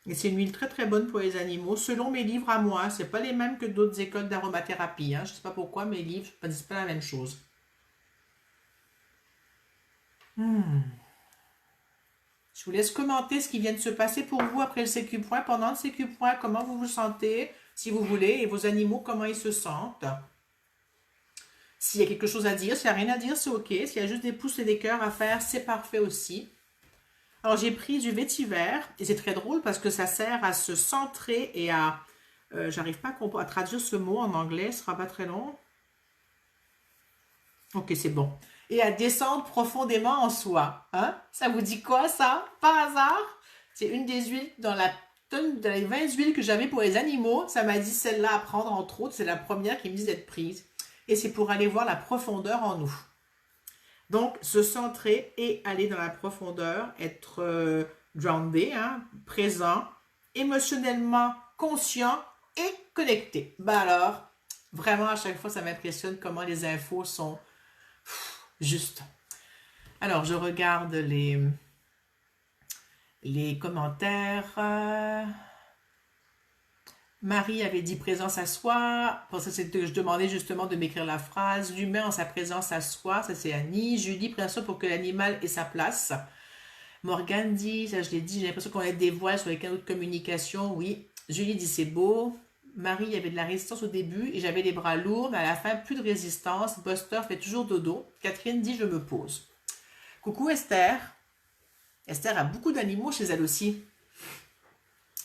Et c'est une huile très très bonne pour les animaux. Selon mes livres à moi, c'est pas les mêmes que d'autres écoles d'aromathérapie. Hein. Je ne sais pas pourquoi mes livres ne disent pas la même chose. Je vous laisse commenter ce qui vient de se passer pour vous après le CQ point, pendant le CQ point, comment vous vous sentez, si vous voulez, et vos animaux, comment ils se sentent. S'il y a quelque chose à dire, s'il n'y a rien à dire, c'est ok. S'il y a juste des pouces et des cœurs à faire, c'est parfait aussi. Alors, j'ai pris du vétiver, et c'est très drôle parce que ça sert à se centrer et à... J'arrive pas à traduire ce mot en anglais, ce sera pas très long. Ok, c'est bon. Et à descendre profondément en soi. Hein? Ça vous dit quoi, ça? Par hasard? C'est une des huiles dans la tonne, dans les 20 huiles que j'avais pour les animaux. Ça m'a dit celle-là à prendre, entre autres. C'est la première qui me dit d'être prise. Et c'est pour aller voir la profondeur en nous. Donc, se centrer et aller dans la profondeur, être groundé, hein, présent, émotionnellement conscient et connecté. Ben alors, vraiment, à chaque fois, ça m'impressionne comment les infos sont... Juste. Alors, je regarde les commentaires. Marie avait dit présence à soi. Pour ça, je demandais justement de m'écrire la phrase. L'humain en sa présence à soi. Ça, c'est Annie. Julie, prenez ça pour que l'animal ait sa place. Morgane dit, ça je l'ai dit, j'ai l'impression qu'on a des voiles sur les canaux de communication. Oui. Julie dit, c'est beau. Marie, il y avait de la résistance au début et j'avais les bras lourds, mais à la fin, plus de résistance. Buster fait toujours dodo. Catherine dit, je me pose. Coucou Esther. Esther a beaucoup d'animaux chez elle aussi.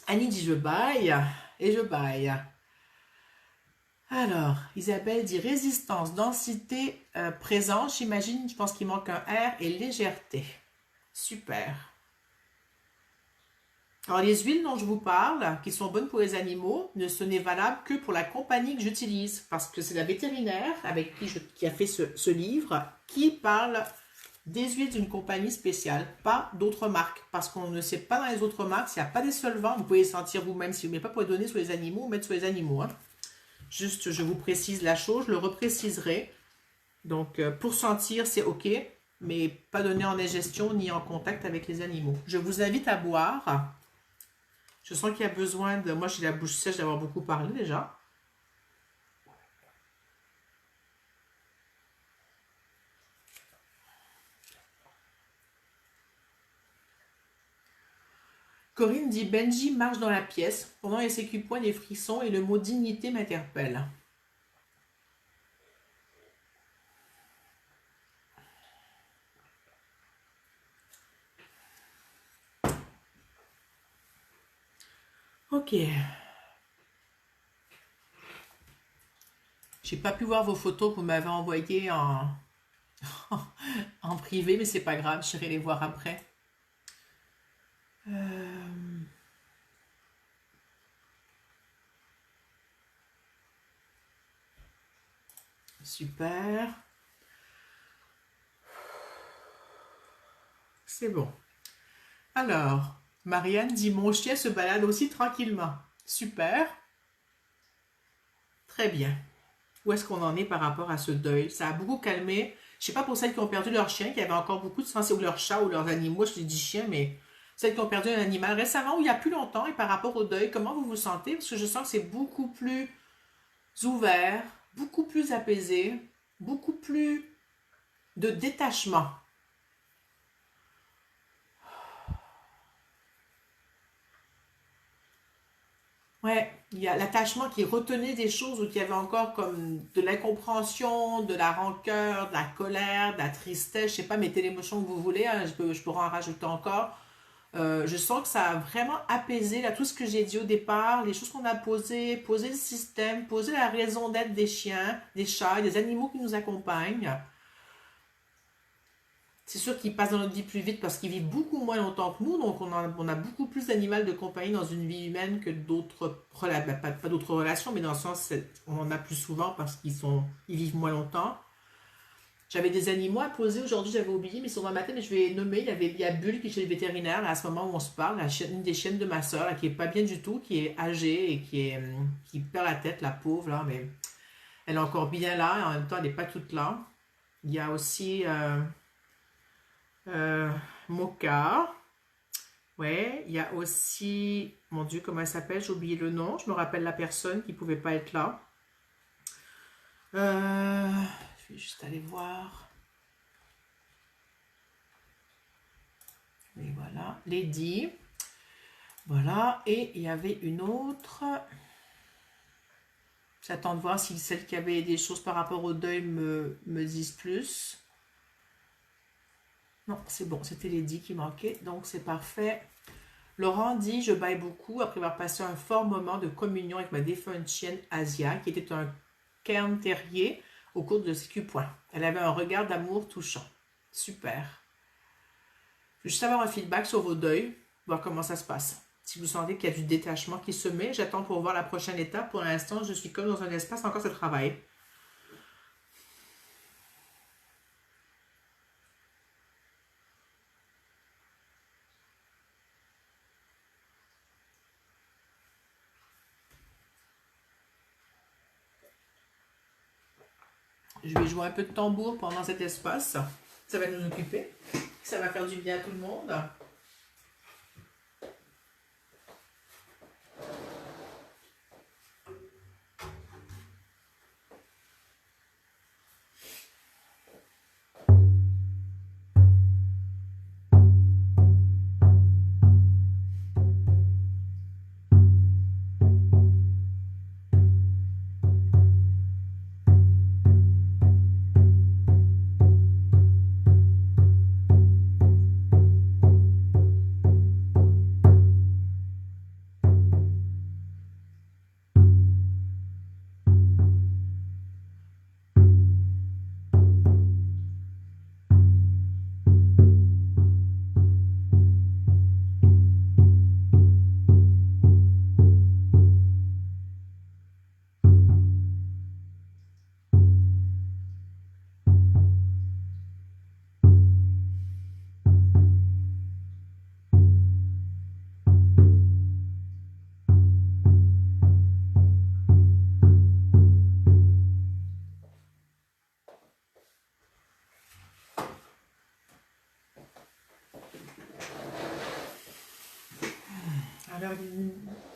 Annie dit, je baille et je baille. Alors, Isabelle dit résistance, densité présente, j'imagine, je pense qu'il manque un R et légèreté. Super. Alors, les huiles dont je vous parle, qui sont bonnes pour les animaux, ce n'est valable que pour la compagnie que j'utilise, parce que c'est la vétérinaire avec qui a fait ce livre, qui parle des huiles d'une compagnie spéciale, pas d'autres marques, parce qu'on ne sait pas dans les autres marques, s'il n'y a pas des solvants, vous pouvez les sentir vous-même, si vous ne mettez pas pour les donner sur les animaux, mettre sur les animaux, hein. Juste, je vous précise la chose, je le repréciserai. Donc, pour sentir, c'est OK, mais pas donné en ingestion ni en contact avec les animaux. Je vous invite à boire. Je sens qu'il y a besoin de... Moi, j'ai la bouche sèche d'avoir beaucoup parlé déjà. Corinne dit, Benji marche dans la pièce. Pendant les sécu-points, des frissons et le mot dignité m'interpelle. Ok. J'ai pas pu voir vos photos que vous m'avez envoyées en privé, mais c'est pas grave, j'irai les voir après. Super. C'est bon. Alors, Marianne dit, mon chien se balade aussi tranquillement. Super. Très bien. Où est-ce qu'on en est par rapport à ce deuil? Ça a beaucoup calmé. Je sais pas pour celles qui ont perdu leur chien, qui avaient encore beaucoup de sensibilité, ou leur chat, ou leurs animaux, je dis chien, mais celles qui ont perdu un animal récemment ou il y a plus longtemps, et par rapport au deuil, comment vous vous sentez? Parce que je sens que c'est beaucoup plus ouvert, beaucoup plus apaisé, beaucoup plus de détachement. Ouais, il y a l'attachement qui retenait des choses ou qui avait encore comme de l'incompréhension, de la rancœur, de la colère, de la tristesse, je sais pas, mettez l'émotion que vous voulez, hein, je pourrais en rajouter encore. Je sens que ça a vraiment apaisé là, tout ce que j'ai dit au départ, les choses qu'on a posées, poser le système, poser la raison d'être des chiens, des chats, des animaux qui nous accompagnent. C'est sûr qu'ils passent dans notre vie plus vite parce qu'ils vivent beaucoup moins longtemps que nous, donc on a beaucoup plus d'animaux de compagnie dans une vie humaine que d'autres relations, pas d'autres relations, mais dans le sens, on en a plus souvent parce ils vivent moins longtemps. J'avais des animaux à poser aujourd'hui, j'avais oublié, mais ils sont dans ma tête, mais je vais les nommer. Il y a Bulle qui est chez le vétérinaire, là, à ce moment où on se parle, une des chiennes de ma soeur, là, qui est pas bien du tout, qui est âgée et qui perd la tête, la pauvre, là, mais elle est encore bien là, et en même temps, elle n'est pas toute là. Il y a aussi Mocha. Ouais, il y a aussi, mon Dieu, comment elle s'appelle? J'ai oublié le nom, je me rappelle la personne qui pouvait pas être là. Je vais juste aller voir. Et voilà, Lady. Voilà, et il y avait une autre. J'attends de voir si celle qui avait des choses par rapport au deuil me disent plus. Non, c'est bon, c'était Lady qui manquait, donc c'est parfait. Laurent dit, je baille beaucoup après avoir passé un fort moment de communion avec ma défunte chienne Asia, qui était un cairn terrier au cours de ce point. Elle avait un regard d'amour touchant. Super. Je veux juste avoir un feedback sur vos deuils, voir comment ça se passe. Si vous sentez qu'il y a du détachement qui se met, j'attends pour voir la prochaine étape. Pour l'instant, je suis comme dans un espace encore de travail. Je vais jouer un peu de tambour pendant cet espace. Ça va nous occuper. Ça va faire du bien à tout le monde.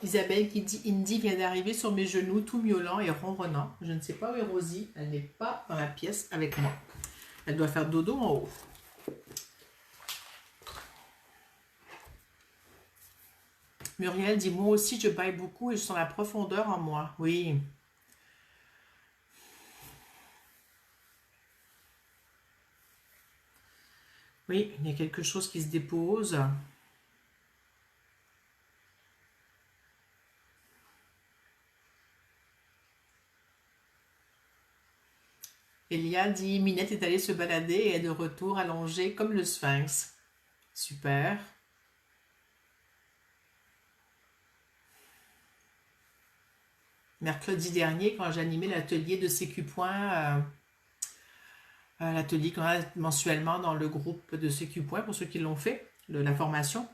Isabelle qui dit Indy vient d'arriver sur mes genoux, tout miaulant et ronronnant. Je ne sais pas où est Rosie. Elle n'est pas dans la pièce avec moi. Elle doit faire dodo en haut. Muriel dit moi aussi je baille beaucoup et je sens la profondeur en moi. Oui. Oui, il y a quelque chose qui se dépose. Elia dit Minette est allée se balader et est de retour allongée comme le sphinx. Super. Mercredi dernier, quand j'animais l'atelier de CQ Point, l'atelier qu'on a mensuellement dans le groupe de CQ Point, pour ceux qui l'ont fait, la formation,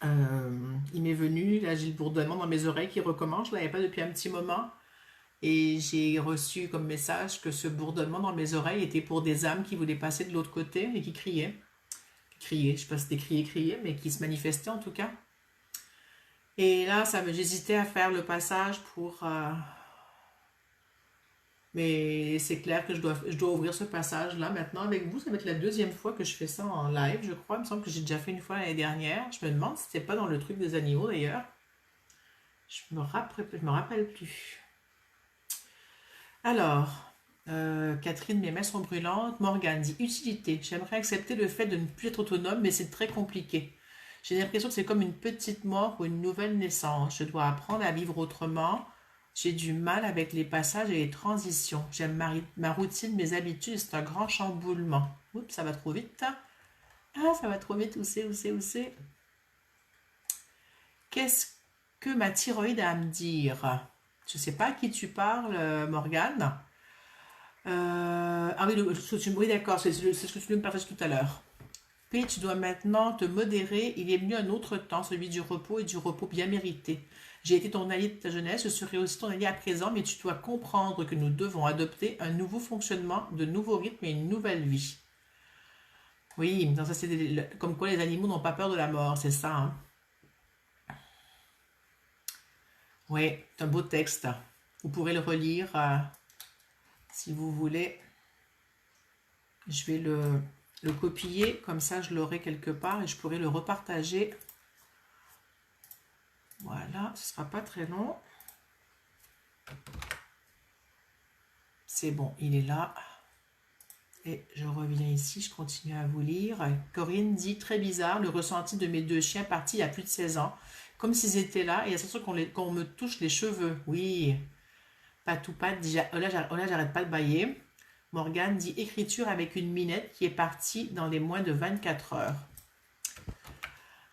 il m'est venu, là j'ai le bourdonnement dans mes oreilles qui recommence, je ne l'avais pas depuis un petit moment. Et j'ai reçu comme message que ce bourdonnement dans mes oreilles était pour des âmes qui voulaient passer de l'autre côté et qui criaient. Criaient, je ne sais pas si c'était crier, mais qui se manifestaient en tout cas. Et là, j'hésitais à faire le passage pour... mais c'est clair que je dois ouvrir ce passage-là maintenant avec vous. Ça va être la deuxième fois que je fais ça en live, je crois. Il me semble que j'ai déjà fait une fois l'année dernière. Je me demande si c'était pas dans le truc des animaux d'ailleurs. Je me rappelle plus. Alors, Catherine, mes mains sont brûlantes. Morgane dit utilité. J'aimerais accepter le fait de ne plus être autonome, mais c'est très compliqué. J'ai l'impression que c'est comme une petite mort ou une nouvelle naissance. Je dois apprendre à vivre autrement. J'ai du mal avec les passages et les transitions. J'aime ma routine, mes habitudes. C'est un grand chamboulement. Oups, ça va trop vite. Ah, ça va trop vite. Où c'est? Qu'est-ce que ma thyroïde a à me dire? Je ne sais pas à qui tu parles, Morgane. Ah oui, oui d'accord, c'est ce que tu me partager tout à l'heure. Puis tu dois maintenant te modérer. Il est venu un autre temps, celui du repos et du repos bien mérité. J'ai été ton allié de ta jeunesse, je serai aussi ton allié à présent, mais tu dois comprendre que nous devons adopter un nouveau fonctionnement, de nouveaux rythmes et une nouvelle vie. Oui, ça c'est comme quoi les animaux n'ont pas peur de la mort, c'est ça. Hein? Oui, c'est un beau texte. Vous pourrez le relire si vous voulez. Je vais le copier, comme ça je l'aurai quelque part et je pourrai le repartager. Voilà, ce ne sera pas très long. C'est bon, il est là. Et je reviens ici, je continue à vous lire. Corinne dit, très bizarre, le ressenti de mes deux chiens partis il y a plus de 16 ans. Comme s'ils étaient là, et il y a sûr qu'on me touche les cheveux. Oui, Patou Pat dit, oh là j'arrête pas de bailler. Morgane dit, écriture avec une minette qui est partie dans les moins de 24 heures.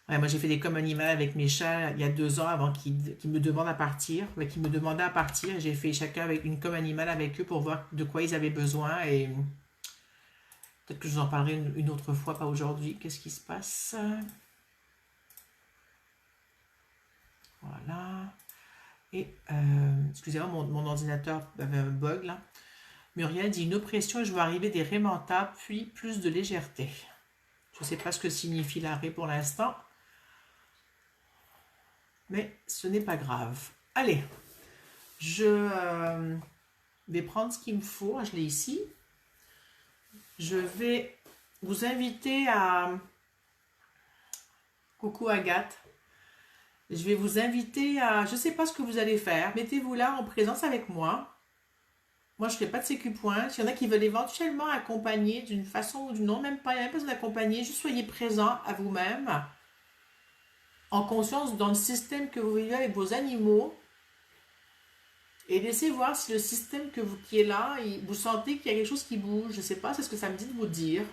Ouais, moi j'ai fait des comme animal avec mes chats il y a 2 ans avant qu'ils me demandent à partir. Ouais, qu'ils me demandaient à partir. J'ai fait chacun avec une comme animal avec eux pour voir de quoi ils avaient besoin et... Peut-être que je vous en parlerai une autre fois, pas aujourd'hui. Qu'est-ce qui se passe? Voilà. Et, excusez-moi, mon ordinateur avait un bug là. Muriel dit une oppression et je vois arriver des rémentats, puis plus de légèreté. Je ne sais pas ce que signifie l'arrêt pour l'instant. Mais ce n'est pas grave. Allez, je vais prendre ce qu'il me faut. Je l'ai ici. Je vais vous inviter à... Coucou Agathe. Je vais vous inviter à... Je ne sais pas ce que vous allez faire. Mettez-vous là en présence avec moi. Moi, je ne fais pas de sécu point. S'il y en a qui veulent éventuellement accompagner d'une façon ou d'une autre, même pas, il n'y a même pas besoin d'accompagner. Juste soyez présent à vous-même. En conscience dans le système que vous vivez avec vos animaux. Et laissez voir si le système qui est là, vous sentez qu'il y a quelque chose qui bouge. Je ne sais pas, c'est ce que ça me dit de vous dire.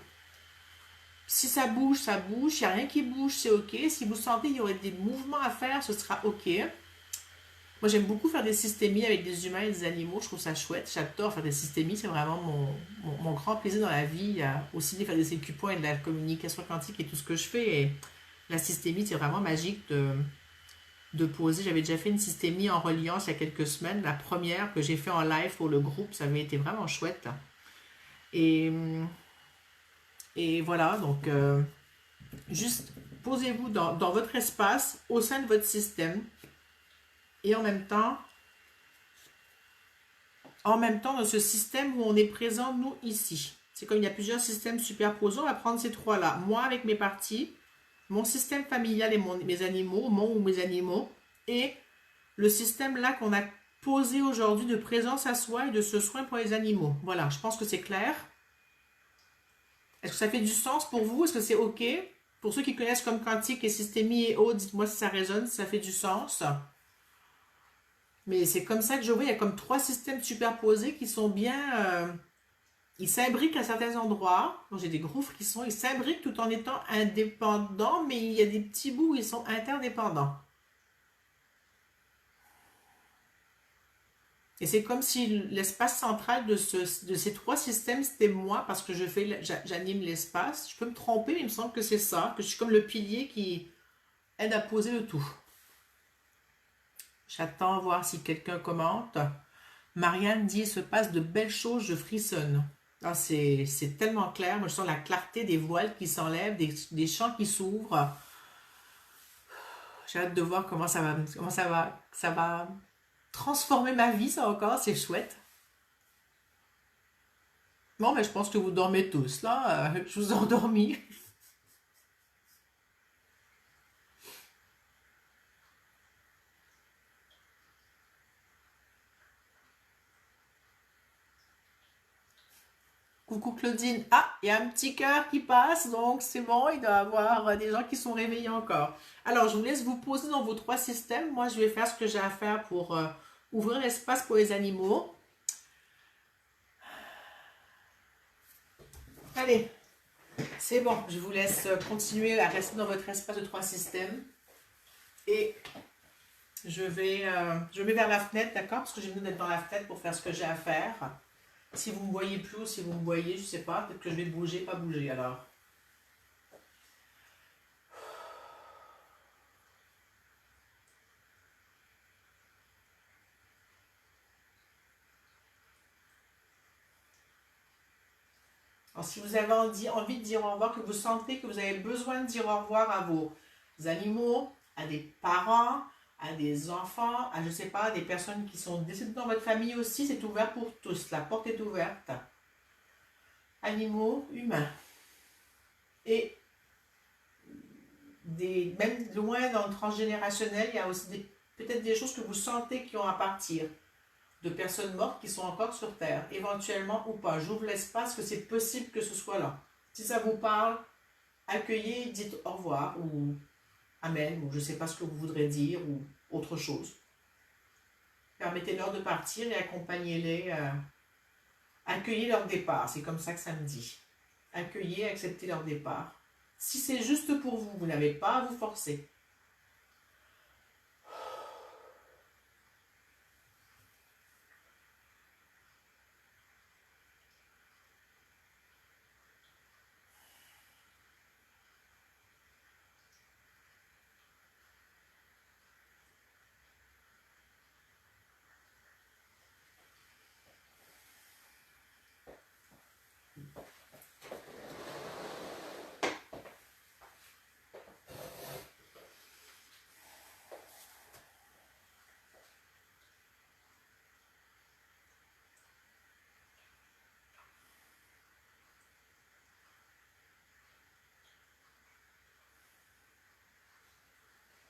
Si ça bouge, ça bouge. S'il n'y a rien qui bouge, c'est OK. Si vous sentez qu'il y aurait des mouvements à faire, ce sera OK. Moi, j'aime beaucoup faire des systémies avec des humains et des animaux. Je trouve ça chouette. J'adore faire des systémies. C'est vraiment mon grand plaisir dans la vie. Il y a aussi de faire des écupons et de la communication quantique et tout ce que je fais. Et la systémie, c'est vraiment magique de poser. J'avais déjà fait une systémie en reliance il y a quelques semaines. La première que j'ai fait en live pour le groupe, ça avait été vraiment chouette. Et voilà, donc juste posez-vous dans votre espace, au sein de votre système. Et en même temps, dans ce système où on est présent, nous, ici. C'est comme il y a plusieurs systèmes superposés, on va prendre ces trois-là. Moi, avec mes parties, mon système familial et mes animaux, mon ou mes animaux, et le système là qu'on a posé aujourd'hui de présence à soi et de ce soin pour les animaux. Voilà, je pense que c'est clair. Est-ce que ça fait du sens pour vous? Est-ce que c'est OK? Pour ceux qui connaissent comme quantique et systémie et autres, dites-moi si ça résonne, si ça fait du sens. Mais c'est comme ça que je vois, il y a comme trois systèmes superposés qui sont bien... ils s'imbriquent à certains endroits. Donc j'ai des gros frissons. Ils s'imbriquent tout en étant indépendants, mais il y a des petits bouts où ils sont interdépendants. Et c'est comme si l'espace central de ces trois systèmes, c'était moi, parce que j'anime l'espace. Je peux me tromper, mais il me semble que c'est ça, que je suis comme le pilier qui aide à poser le tout. J'attends voir si quelqu'un commente. Marianne dit, il se passe de belles choses, je frissonne. Ah, c'est tellement clair. Moi, je sens la clarté des voiles qui s'enlèvent, des champs qui s'ouvrent. J'ai hâte de voir comment ça va transformer ma vie, ça encore. C'est chouette. Bon, mais je pense que vous dormez tous, là. Je vous ai endormi. Coucou Claudine. Ah, il y a un petit cœur qui passe, donc c'est bon, il doit y avoir des gens qui sont réveillés encore. Alors, je vous laisse vous poser dans vos trois systèmes. Moi, je vais faire ce que j'ai à faire pour ouvrir l'espace pour les animaux. Allez, c'est bon. Je vous laisse continuer à rester dans votre espace de trois systèmes. Et je vais vers la fenêtre, d'accord? Parce que j'ai besoin d'être dans la fenêtre pour faire ce que j'ai à faire. Si vous me voyez plus ou si vous me voyez, je sais pas, peut-être que je vais bouger, pas bouger alors. Alors, si vous avez envie de dire au revoir, que vous sentez que vous avez besoin de dire au revoir à vos animaux, à des parents, à des enfants, à je sais pas, des personnes qui sont décédées dans votre famille aussi, c'est ouvert pour tous. La porte est ouverte. Animaux, humains. Et même loin dans le transgénérationnel, il y a aussi peut-être des choses que vous sentez qui ont à partir. De personnes mortes qui sont encore sur Terre, éventuellement ou pas. J'ouvre l'espace que c'est possible que ce soit là. Si ça vous parle, accueillez, dites au revoir ou amen, ou je ne sais pas ce que vous voudrez dire ou autre chose. Permettez-leur de partir et accompagnez-les. Accueillez leur départ, c'est comme ça que ça me dit. Accueillez, acceptez leur départ. Si c'est juste pour vous, vous n'avez pas à vous forcer.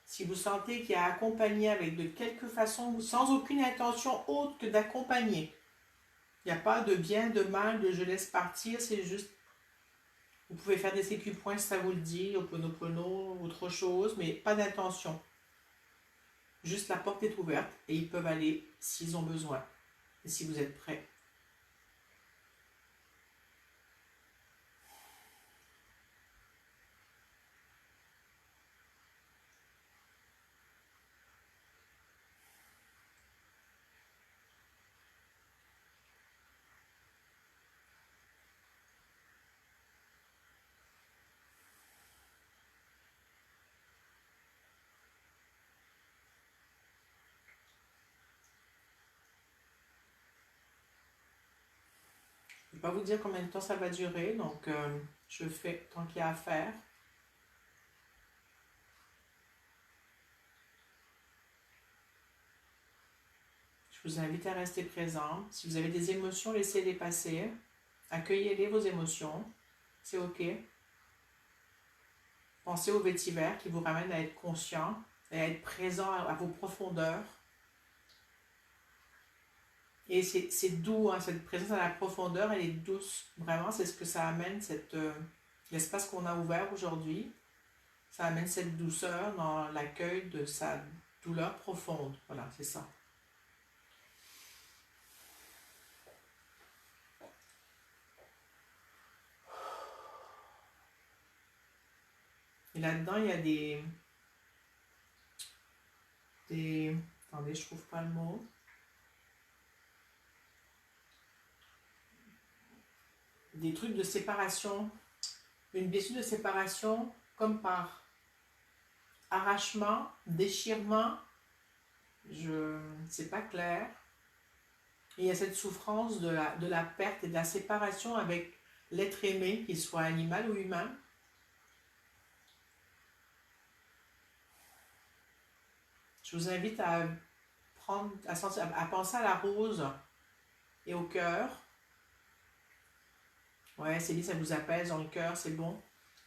Si vous sentez qu'il y a accompagné avec de quelque façon, sans aucune intention autre que d'accompagner. Il n'y a pas de bien, de mal, de je laisse partir, c'est juste, vous pouvez faire des sécu-points si ça vous le dit, Ho'oponopono, autre chose, mais pas d'intention. Juste la porte est ouverte et ils peuvent aller s'ils ont besoin. Et si vous êtes prêts. Je ne vais pas vous dire combien de temps ça va durer, donc je fais tant qu'il y a à faire. Je vous invite à rester présent. Si vous avez des émotions, laissez-les passer. Accueillez-les, vos émotions. C'est OK. Pensez au vétiver qui vous ramène à être conscient et à être présent à vos profondeurs. Et c'est doux, hein, cette présence à la profondeur, elle est douce. Vraiment, c'est ce que ça amène, l'espace qu'on a ouvert aujourd'hui. Ça amène cette douceur dans l'accueil de sa douleur profonde. Voilà, c'est ça. Et là-dedans, il y a attendez, je trouve pas le mot. Des trucs de séparation. Une blessure de séparation comme par arrachement, déchirement. C'est pas clair. Et il y a cette souffrance de la perte et de la séparation avec l'être aimé, qu'il soit animal ou humain. Je vous invite à penser à la rose et au cœur. Ouais, Céline, ça vous apaise dans le cœur, c'est bon.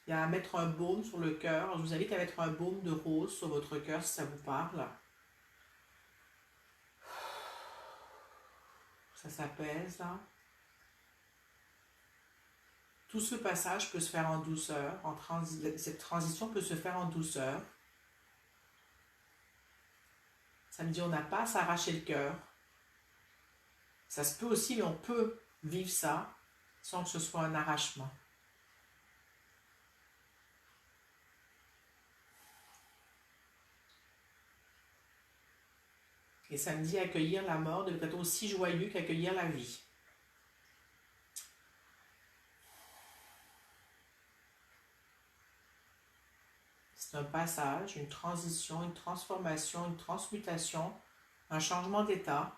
Il y a à mettre un baume sur le cœur. Je vous invite à mettre un baume de rose sur votre cœur si ça vous parle. Ça s'apaise là. Tout ce passage peut se faire en douceur. Cette transition peut se faire en douceur. Ça me dit on n'a pas à s'arracher le cœur. Ça se peut aussi, mais on peut vivre ça sans que ce soit un arrachement. Et ça me dit accueillir la mort devrait être aussi joyeux qu'accueillir la vie. C'est un passage, une transition, une transformation, une transmutation, un changement d'état.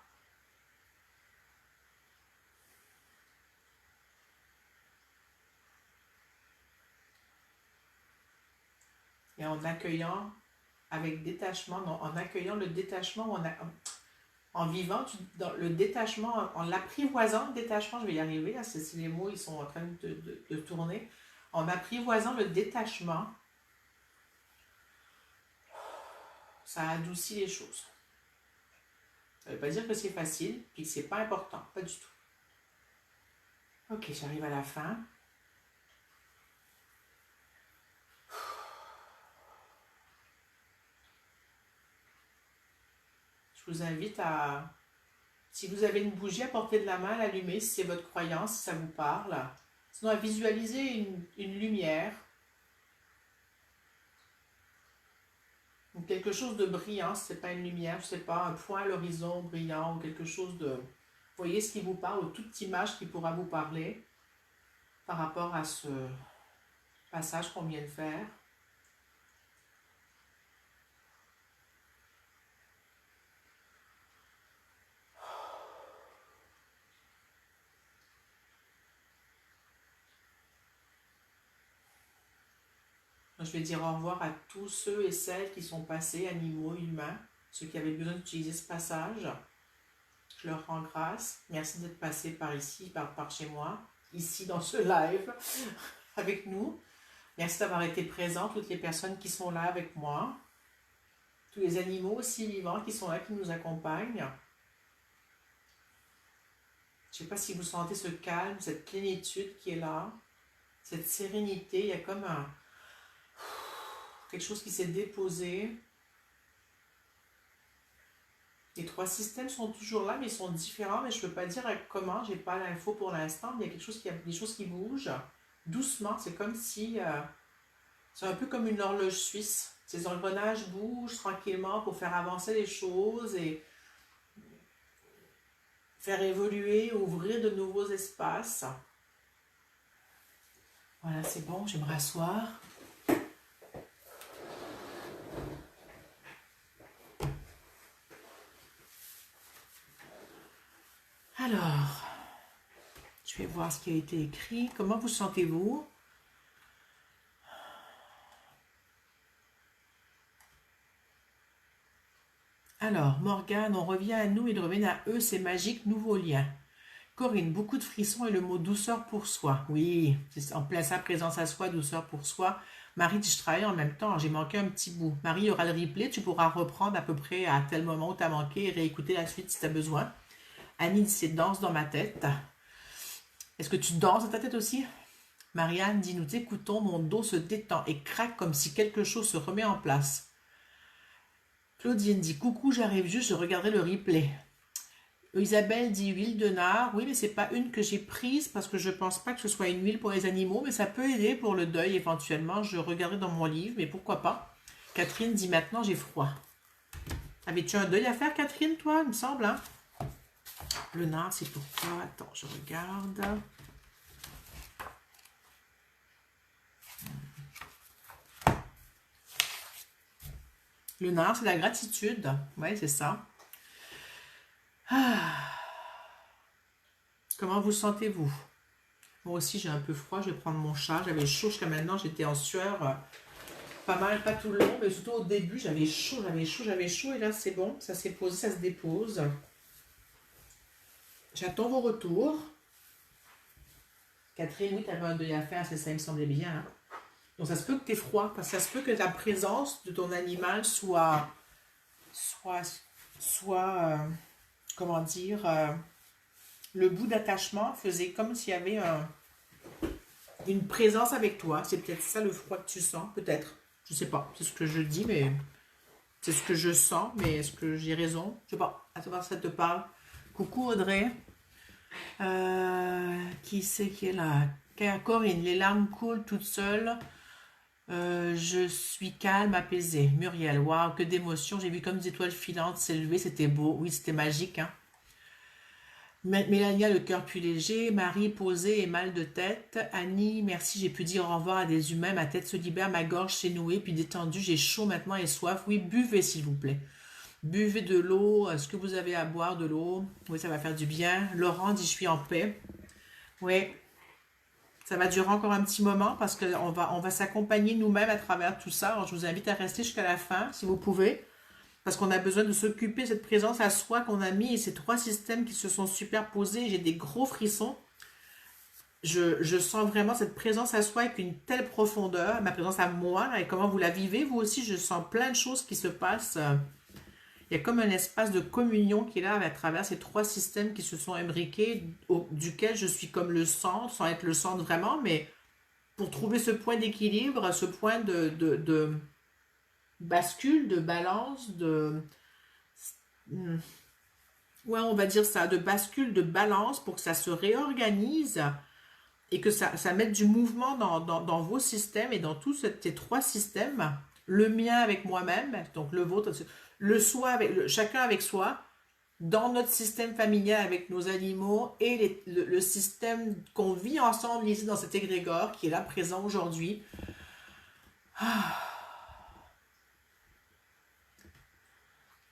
Et en accueillant avec détachement, non, en accueillant le détachement, en vivant le détachement, en l'apprivoisant, le détachement, je vais y arriver, là, les mots, ils sont en train de tourner, en apprivoisant le détachement, ça adoucit les choses. Ça ne veut pas dire que c'est facile, puis que c'est pas important, pas du tout. Ok, j'arrive à la fin. Je vous invite à, si vous avez une bougie à portée de la main, à l'allumer, si c'est votre croyance, si ça vous parle. Sinon, à visualiser une lumière, ou quelque chose de brillant, si ce n'est pas une lumière, je ne sais pas, un point à l'horizon brillant, ou quelque chose de... Vous voyez ce qui vous parle, ou toute image qui pourra vous parler par rapport à ce passage qu'on vient de faire. Je vais dire au revoir à tous ceux et celles qui sont passés, animaux, humains, ceux qui avaient besoin d'utiliser ce passage. Je leur rends grâce. Merci d'être passés par ici, par chez moi, ici dans ce live avec nous. Merci d'avoir été présents, toutes les personnes qui sont là avec moi, tous les animaux aussi vivants qui sont là, qui nous accompagnent. Je ne sais pas si vous sentez ce calme, cette plénitude qui est là, cette sérénité. Il y a comme quelque chose qui s'est déposé. Les trois systèmes sont toujours là, mais ils sont différents. Mais je ne peux pas dire comment, je n'ai pas l'info pour l'instant. Mais il y a des choses qui bougent doucement. C'est comme si... c'est un peu comme une horloge suisse. Ces engrenages bougent tranquillement pour faire avancer les choses et faire évoluer, ouvrir de nouveaux espaces. Voilà, c'est bon, je vais me rasseoir. Alors, je vais voir ce qui a été écrit. Comment vous sentez-vous? Alors, Morgane, on revient à nous, ils reviennent à eux, c'est magique, nouveau lien. Corinne, beaucoup de frissons et le mot douceur pour soi. Oui, c'est en plein ça, présence à soi, douceur pour soi. Marie dit, je travaille en même temps, j'ai manqué un petit bout. Marie, il y aura le replay, tu pourras reprendre à peu près à tel moment où tu as manqué et réécouter la suite si tu as besoin. Annie dit, c'est danse dans ma tête. Est-ce que tu danses dans ta tête aussi? Marianne dit, nous écoutons, mon dos se détend et craque comme si quelque chose se remet en place. Claudine dit, coucou, j'arrive juste, je regarderai le replay. Isabelle dit huile de nard. Oui, mais c'est pas une que j'ai prise parce que je pense pas que ce soit une huile pour les animaux, mais ça peut aider pour le deuil éventuellement. Je regarderai dans mon livre, mais pourquoi pas. Catherine dit maintenant j'ai froid. Avais-tu un deuil à faire, Catherine, toi, il me semble, hein? Le nard, c'est pour toi. Attends, je regarde. Le nard, c'est la gratitude. Oui, c'est ça. Ah. Comment vous sentez-vous? Moi aussi, j'ai un peu froid. Je vais prendre mon chat. J'avais chaud jusqu'à maintenant. J'étais en sueur pas mal, pas tout le long, mais surtout au début, j'avais chaud, j'avais chaud, j'avais chaud. Et là, c'est bon. Ça s'est posé, ça se dépose. J'attends vos retours. Catherine, oui, tu avais un deuil à faire. C'est ça, il me semblait bien. Hein. Donc, ça se peut que tu aies froid. Parce que ça se peut que la présence de ton animal soit comment dire, le bout d'attachement faisait comme s'il y avait une présence avec toi. C'est peut-être ça le froid que tu sens, peut-être. Je sais pas, c'est ce que je dis, mais c'est ce que je sens, mais est-ce que j'ai raison? Je sais pas, à savoir si ça te parle. Coucou Audrey. Qui c'est qui est là? Corinne, les larmes coulent toutes seules. Je suis calme, apaisée. Muriel, waouh, que d'émotions. J'ai vu comme des étoiles filantes s'élever, c'était beau. Oui, c'était magique. Hein. Mélania, le cœur plus léger. Marie, posée et mal de tête. Annie, merci, j'ai pu dire au revoir à des humains. Ma tête se libère, ma gorge s'est nouée, puis détendue. J'ai chaud maintenant et soif. Oui, buvez s'il vous plaît. Buvez de l'eau. Est-ce que vous avez à boire de l'eau? Oui, ça va faire du bien. Laurent dit, je suis en paix. Oui. Ça va durer encore un petit moment parce qu'on va s'accompagner nous-mêmes à travers tout ça. Alors, je vous invite à rester jusqu'à la fin, si vous pouvez, parce qu'on a besoin de s'occuper de cette présence à soi qu'on a mis et ces trois systèmes qui se sont superposés. J'ai des gros frissons. Je sens vraiment cette présence à soi avec une telle profondeur, ma présence à moi, là, et comment vous la vivez, vous aussi, je sens plein de choses qui se passent. Il y a comme un espace de communion qui est là à travers ces trois systèmes qui se sont imbriqués, duquel je suis comme le centre, sans être le centre vraiment, mais pour trouver ce point d'équilibre, ce point de bascule, de balance, ouais, on va dire ça, de bascule, de balance pour que ça se réorganise et que ça mette du mouvement dans vos systèmes et dans tous ces trois systèmes. Le mien avec moi-même, donc le vôtre, le soi avec chacun avec soi, dans notre système familial avec nos animaux et le système qu'on vit ensemble ici dans cet égrégore qui est là présent aujourd'hui.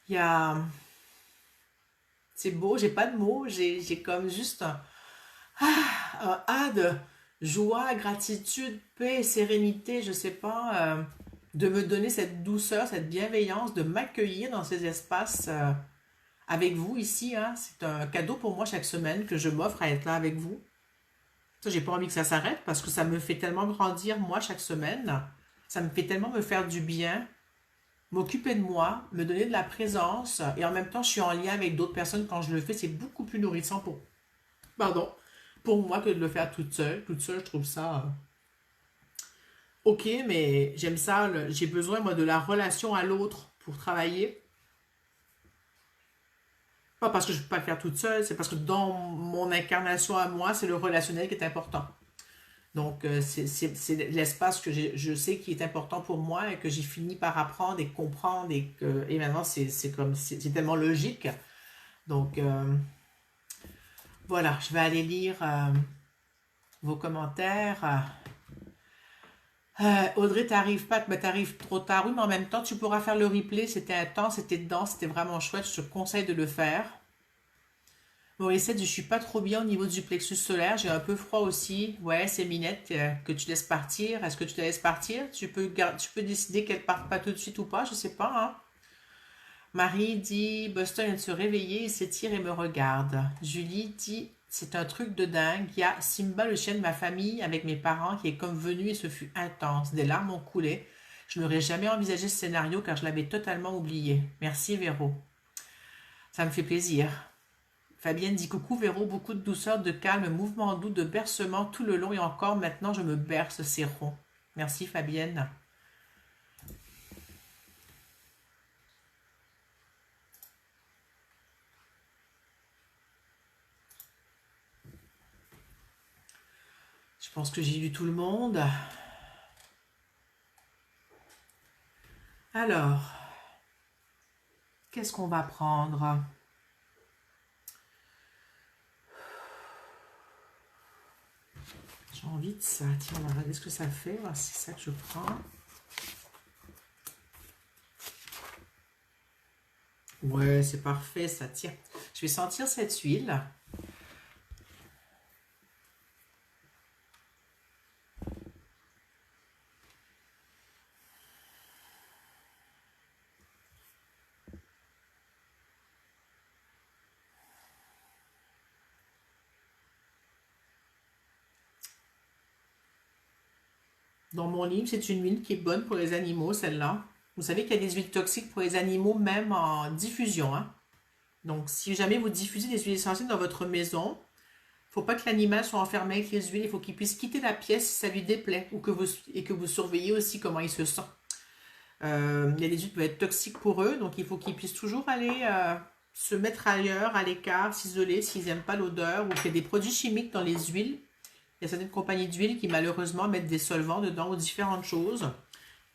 Il y a... C'est beau, j'ai pas de mots, j'ai comme juste un A de joie, gratitude, paix, sérénité, je sais pas, de me donner cette douceur, cette bienveillance, de m'accueillir dans ces espaces avec vous ici. Hein. C'est un cadeau pour moi chaque semaine que je m'offre à être là avec vous. Ça, j'ai pas envie que ça s'arrête parce que ça me fait tellement grandir moi chaque semaine. Ça me fait tellement me faire du bien, m'occuper de moi, me donner de la présence et en même temps je suis en lien avec d'autres personnes quand je le fais. C'est beaucoup plus nourrissant pour moi que de le faire toute seule. Toute seule, je trouve ça ok, mais j'aime ça. J'ai besoin, moi, de la relation à l'autre pour travailler. Pas parce que je ne peux pas le faire toute seule, c'est parce que dans mon incarnation à moi, c'est le relationnel qui est important. Donc, c'est l'espace que je sais qui est important pour moi et que j'ai fini par apprendre et comprendre et maintenant, c'est tellement logique. Donc, voilà, je vais aller lire vos commentaires. Audrey, t'arrives pas, mais t'arrives trop tard. Oui, mais en même temps, tu pourras faire le replay. C'était intense, c'était dedans, c'était vraiment chouette. Je te conseille de le faire. Maurice, je suis pas trop bien au niveau du plexus solaire. J'ai un peu froid aussi. Ouais, c'est Minette que tu laisses partir. Est-ce que tu te laisses partir? Tu peux décider qu'elle parte pas tout de suite ou pas. Je sais pas. Hein. Marie dit, Boston vient de se réveiller, il s'étire et me regarde. Julie dit, c'est un truc de dingue. Il y a Simba, le chien de ma famille, avec mes parents, qui est comme venu et ce fut intense. Des larmes ont coulé. Je n'aurais jamais envisagé ce scénario car je l'avais totalement oublié. Merci Véro. Ça me fait plaisir. Fabienne dit coucou Véro, beaucoup de douceur, de calme, mouvement doux, de bercement tout le long et encore maintenant je me berce, c'est rond. Merci Fabienne. Je pense que j'ai lu tout le monde. Alors, qu'est-ce qu'on va prendre? J'ai envie de ça. Tiens, on va regarder ce que ça fait. Voir si c'est ça que je prends. Ouais, c'est parfait, ça. Tiens, je vais sentir cette huile. Dans mon livre, c'est une huile qui est bonne pour les animaux, celle-là. Vous savez qu'il y a des huiles toxiques pour les animaux, même en diffusion, hein. Donc, si jamais vous diffusez des huiles essentielles dans votre maison, il ne faut pas que l'animal soit enfermé avec les huiles. Il faut qu'il puisse quitter la pièce si ça lui déplaît ou et que vous surveillez aussi comment il se sent. Il y a des huiles qui peuvent être toxiques pour eux, donc il faut qu'ils puissent toujours aller se mettre ailleurs, à l'écart, s'isoler s'ils n'aiment pas l'odeur ou qu'il y a des produits chimiques dans les huiles. Il y a certaines compagnies d'huile qui malheureusement mettent des solvants dedans ou différentes choses.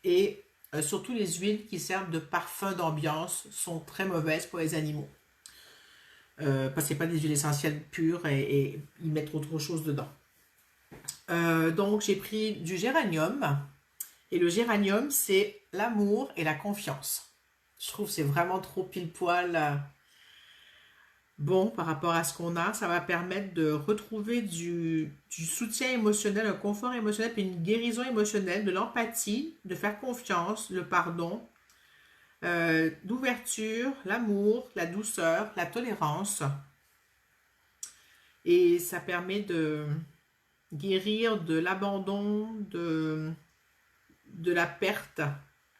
Et surtout les huiles qui servent de parfum d'ambiance sont très mauvaises pour les animaux. Parce que ce n'est pas des huiles essentielles pures et ils mettent autre chose dedans. Donc j'ai pris du géranium. Et le géranium, c'est l'amour et la confiance. Je trouve que c'est vraiment trop pile poil bon par rapport à ce qu'on a. Ça va permettre de retrouver du soutien émotionnel, un confort émotionnel, puis une guérison émotionnelle, de l'empathie, de faire confiance, le pardon, d'ouverture, l'amour, la douceur, la tolérance. Et ça permet de guérir de l'abandon, de la perte.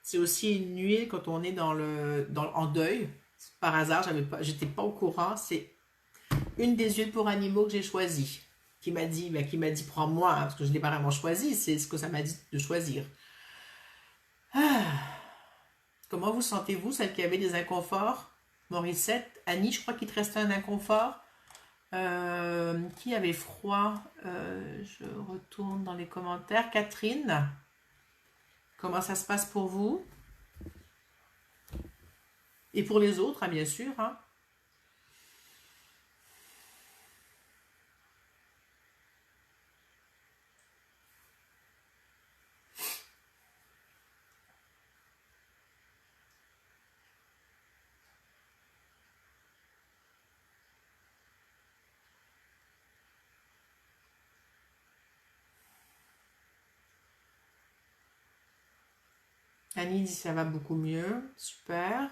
C'est aussi une huile quand on est en deuil. Par hasard, j'étais pas au courant. C'est une des huiles pour animaux que j'ai choisies. Qui m'a dit prends-moi, hein, parce que je ne l'ai pas vraiment choisi, c'est ce que ça m'a dit de choisir. Ah. Comment vous sentez-vous, celle qui avait des inconforts? Morissette, Annie, je crois qu'il te restait un inconfort. Qui avait froid? Je retourne dans les commentaires. Catherine, comment ça se passe pour vous? Et pour les autres, hein, bien sûr. Hein. Annie dit ça va beaucoup mieux. Super.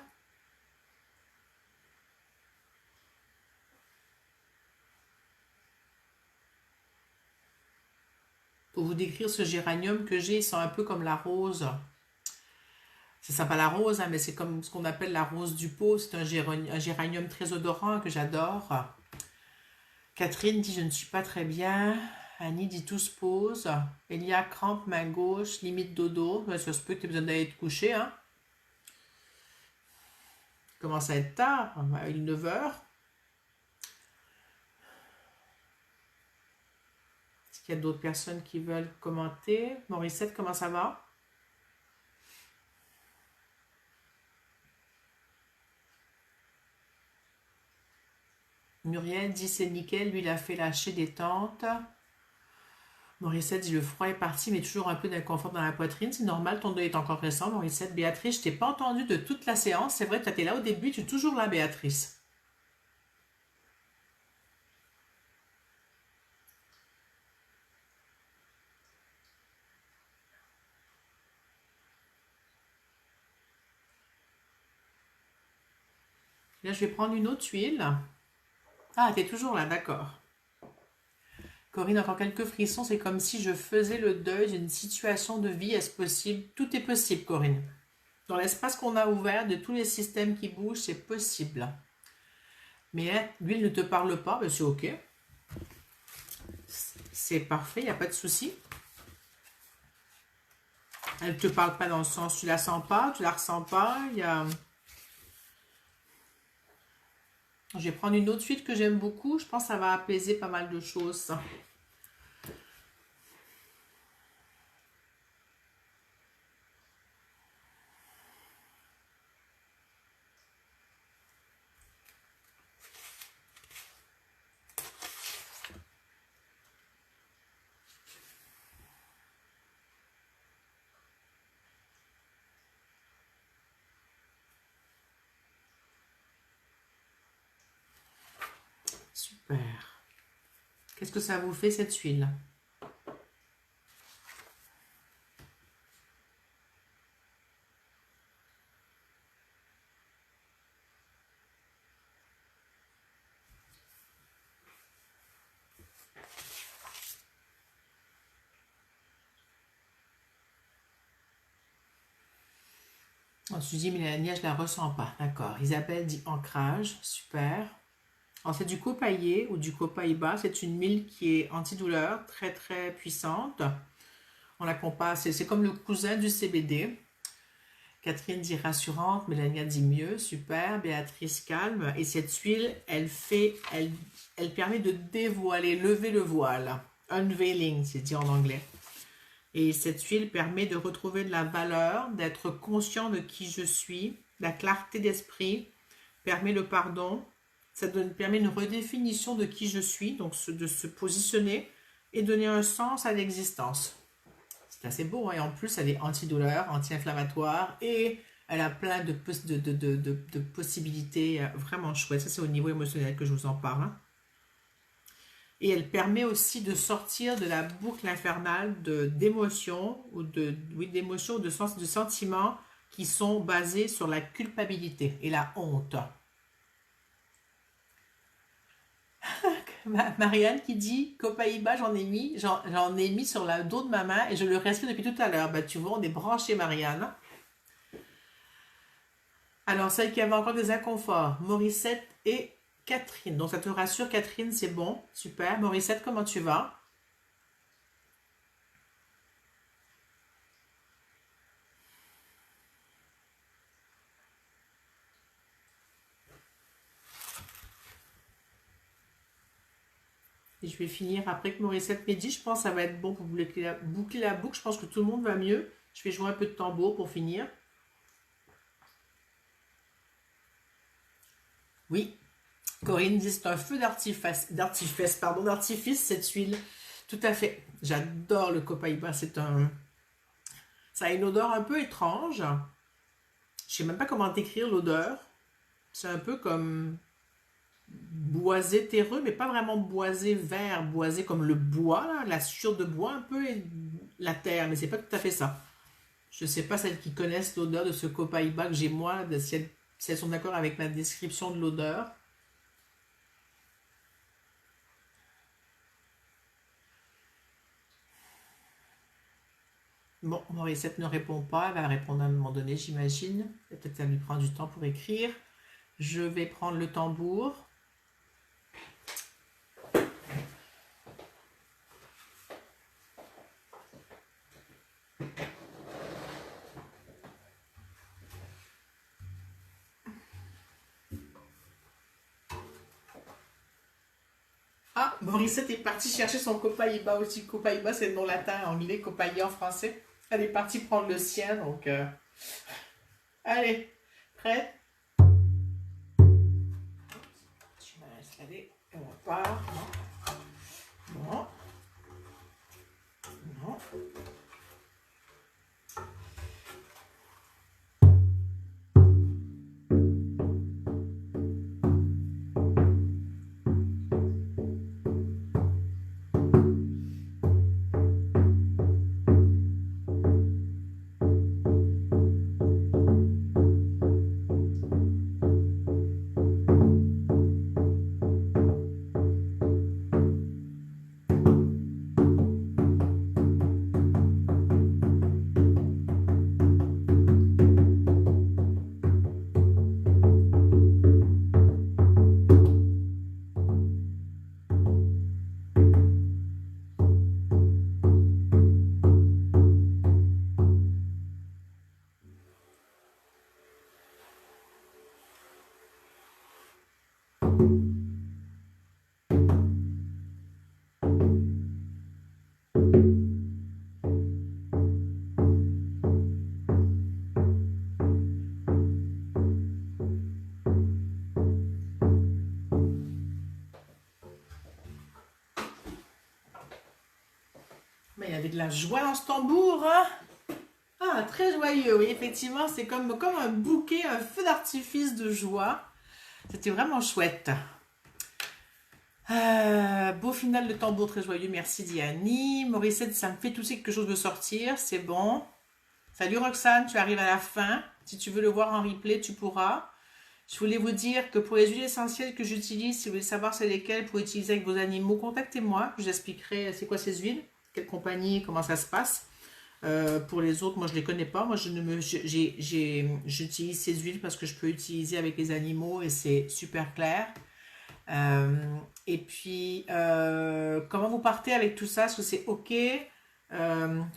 Pour vous décrire ce géranium que j'ai, il sent un peu comme la rose. C'est sympa la rose, hein, mais c'est comme ce qu'on appelle la rose du pot. C'est un géranium très odorant que j'adore. Catherine dit je ne suis pas très bien. Annie dit tout se pose. Elia crampe main gauche, limite dodo. Ça se peut que tu aies besoin d'aller te coucher. Hein. Il commence à être tard, il est 9h. Est-ce qu'il y a d'autres personnes qui veulent commenter? Morissette, comment ça va? Muriel dit c'est nickel, lui il a fait lâcher des tentes. Morissette dit le froid est parti, mais toujours un peu d'inconfort dans la poitrine. C'est normal, ton deuil est encore récent. Morissette, Béatrice, je t'ai pas entendu de toute la séance. C'est vrai, tu étais là au début, tu es toujours là, Béatrice. Là, je vais prendre une autre huile. Ah, t'es toujours là, d'accord. Corinne, encore quelques frissons. C'est comme si je faisais le deuil d'une situation de vie. Est-ce possible? Tout est possible, Corinne. Dans l'espace qu'on a ouvert, de tous les systèmes qui bougent, c'est possible. Mais l'huile ne te parle pas, ben c'est ok. C'est parfait, il n'y a pas de souci. Elle ne te parle pas dans le sens, tu la sens pas, tu la ressens pas. Je vais prendre une autre huile que j'aime beaucoup. Je pense que ça va apaiser pas mal de choses, ça. Super. Qu'est-ce que ça vous fait, cette huile? On se dit, Mélanie, je la ressens pas. D'accord. Isabelle dit ancrage. Super. Alors, c'est du copaillé ou du copaïba. C'est une huile qui est antidouleur, très très puissante. On la compare, c'est comme le cousin du CBD. Catherine dit rassurante, Mélania dit mieux, super. Béatrice calme. Et cette huile, elle permet de dévoiler, lever le voile. Unveiling, c'est dit en anglais. Et cette huile permet de retrouver de la valeur, d'être conscient de qui je suis, la clarté d'esprit, permet le pardon, permet une redéfinition de qui je suis, donc de se positionner et donner un sens à l'existence. C'est assez beau, hein, et en plus elle est antidouleur, anti-inflammatoire et elle a plein de possibilités vraiment chouettes. Ça c'est au niveau émotionnel que je vous en parle. Hein. Et elle permet aussi de sortir de la boucle infernale d'émotions ou d'émotions ou de sentiments qui sont basés sur la culpabilité et la honte. Marianne qui dit Copaïba, j'en ai mis sur le dos de ma main et je le respire depuis tout à l'heure. Bah, tu vois, on est branché, Marianne. Alors, celle qui avait encore des inconforts, Morissette et Catherine. Donc, ça te rassure, Catherine, c'est bon. Super. Morissette, comment tu vas? Et je vais finir après que Morissette m'ait dit, je pense que ça va être bon pour boucler la boucle. Je pense que tout le monde va mieux. Je vais jouer un peu de tambour pour finir. Oui, Corinne dit c'est un feu d'artifice, cette huile. Tout à fait. J'adore le copaïba. Ça a une odeur un peu étrange. Je sais même pas comment décrire l'odeur. C'est un peu comme boisé terreux, mais pas vraiment boisé vert, boisé comme le bois, là, la suture de bois un peu et la terre, mais c'est pas tout à fait ça. Je sais pas celles qui connaissent l'odeur de ce copaïba que j'ai moi, si elles sont d'accord avec ma description de l'odeur. Bon, Morissette ne répond pas, elle va répondre à un moment donné, j'imagine. Peut-être ça lui prend du temps pour écrire. Je vais prendre le tambour. Ah, Morissette est partie chercher son copaïba aussi. Copaïba, c'est le nom latin, anglais, copaïba en français. Elle est partie prendre le sien, donc... Allez, prête? Je me laisse aller, et on part. Non. Non. Non. Mais il y avait de la joie dans ce tambour, hein? Ah, très joyeux, oui, effectivement, c'est comme un bouquet, un feu d'artifice de joie. C'était vraiment chouette. Beau final de tambour, très joyeux, merci Diani. Morissette, ça me fait tousser, quelque chose de sortir, c'est bon. Salut Roxane, tu arrives à la fin. Si tu veux le voir en replay, tu pourras. Je voulais vous dire que pour les huiles essentielles que j'utilise, si vous voulez savoir c'est lesquelles pour utiliser avec vos animaux, contactez-moi. Je vous expliquerai c'est quoi ces huiles, quelle compagnie, comment ça se passe. Pour les autres, moi je ne les connais pas. Moi j'utilise ces huiles parce que je peux utiliser avec les animaux et c'est super clair. Et puis, comment vous partez avec tout ça? Est-ce que c'est OK?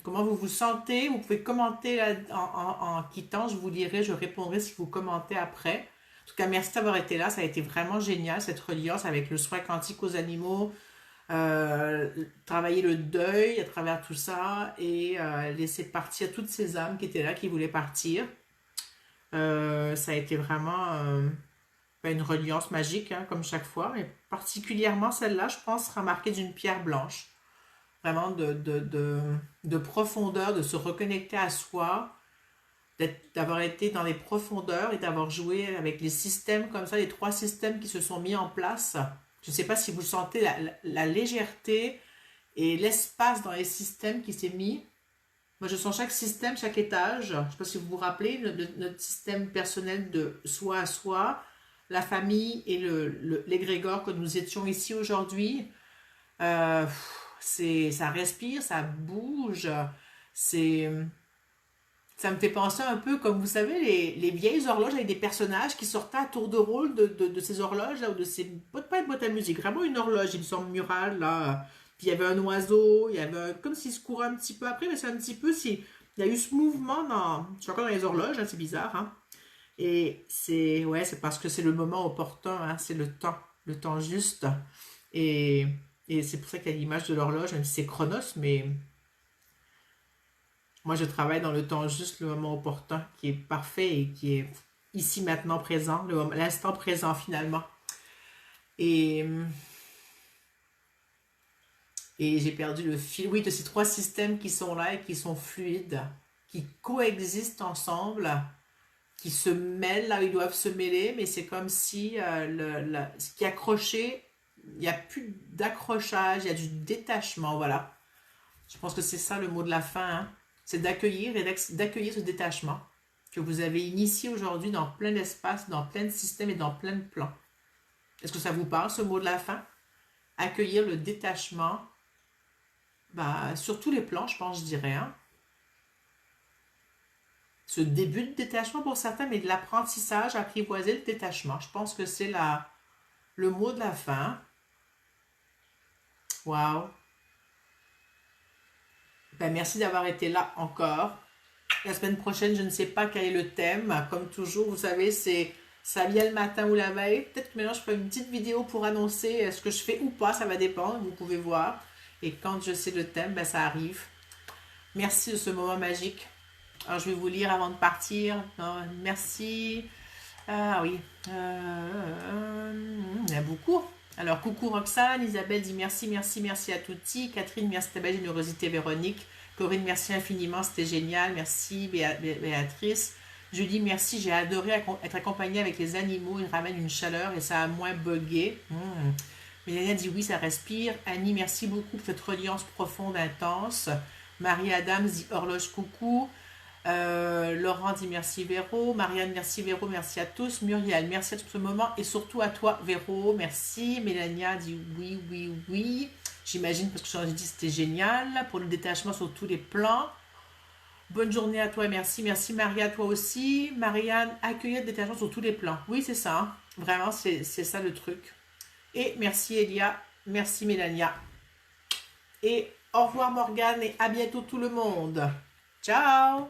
Comment vous vous sentez? Vous pouvez commenter là, en quittant. Je vous lirai, je répondrai si vous commentez après. En tout cas, merci d'avoir été là. Ça a été vraiment génial, cette reliance avec le soin quantique aux animaux. Travailler le deuil à travers tout ça et laisser partir toutes ces âmes qui étaient là, qui voulaient partir. Ça a été vraiment une reliance magique, hein, comme chaque fois. Et particulièrement celle-là, je pense, sera marquée d'une pierre blanche. Vraiment de profondeur, de se reconnecter à soi, d'avoir été dans les profondeurs et d'avoir joué avec les systèmes comme ça, les 3 systèmes qui se sont mis en place. Je ne sais pas si vous sentez la légèreté et l'espace dans les systèmes qui s'est mis. Moi, je sens chaque système, chaque étage. Je ne sais pas si vous vous rappelez, notre système personnel de soi à soi, la famille et l'égrégore que nous étions ici aujourd'hui. Ça respire, ça bouge. Ça me fait penser un peu comme, vous savez, les vieilles horloges avec des personnages qui sortaient à tour de rôle de ces horloges, là, ou de ces... Pas une boîte à musique, vraiment une horloge, il me semble, murale, là. Puis il y avait un oiseau, il y avait comme s'il se courait un petit peu après, mais c'est un petit peu... Il y a eu ce mouvement dans... Je suis encore dans les horloges, hein, c'est bizarre, hein. Et c'est parce que c'est le moment opportun, hein, c'est le temps juste. Et c'est pour ça qu'il y a l'image de l'horloge, même si c'est Chronos, mais... Moi, je travaille dans le temps juste, le moment opportun, qui est parfait et qui est ici, maintenant, présent, l'instant présent, finalement. Et, et j'ai perdu le fil, oui, de ces 3 systèmes qui sont là et qui sont fluides, qui coexistent ensemble, qui se mêlent là où ils doivent se mêler, mais c'est comme si ce qui est accroché, il n'y a plus d'accrochage, il y a du détachement, voilà. Je pense que c'est ça le mot de la fin, hein. C'est d'accueillir ce détachement que vous avez initié aujourd'hui dans plein d'espaces, dans plein de systèmes et dans plein de plans. Est-ce que ça vous parle, ce mot de la fin? Accueillir le détachement, sur tous les plans, je pense, je dirais. Hein? Ce début de détachement pour certains, mais de l'apprentissage, apprivoiser le détachement. Je pense que c'est le mot de la fin. Waouh! Merci d'avoir été là encore. La semaine prochaine, je ne sais pas quel est le thème. Comme toujours, vous savez, ça vient le matin ou la veille. Peut-être que maintenant, je ferai une petite vidéo pour annoncer ce que je fais ou pas. Ça va dépendre, vous pouvez voir. Et quand je sais le thème, ça arrive. Merci de ce moment magique. Alors, je vais vous lire avant de partir. Merci. Ah oui. Il y en a beaucoup. Alors, coucou Roxane, Isabelle dit merci, merci, merci à tutti. Catherine, merci ta belle générosité, Véronique. Corinne, merci infiniment, c'était génial. Merci Béatrice. Julie, merci, j'ai adoré être accompagnée avec les animaux. Ils ramènent une chaleur et ça a moins bugué. Mélania dit oui, ça respire. Annie, merci beaucoup pour cette reliance profonde, intense. Marie Adams dit horloge, coucou. Laurent dit merci Véro, Marianne merci Véro, merci à tous, Muriel merci à tout ce moment et surtout à toi Véro, merci. Mélania dit oui, oui, oui, j'imagine parce que je dit c'était génial pour le détachement sur tous les plans. Bonne journée à toi, merci, merci Marie à toi aussi. Marianne, accueillir le détachement sur tous les plans, oui c'est ça, hein. Vraiment c'est ça le truc. Et merci Elia, merci Mélania et au revoir Morgane et à bientôt tout le monde, ciao.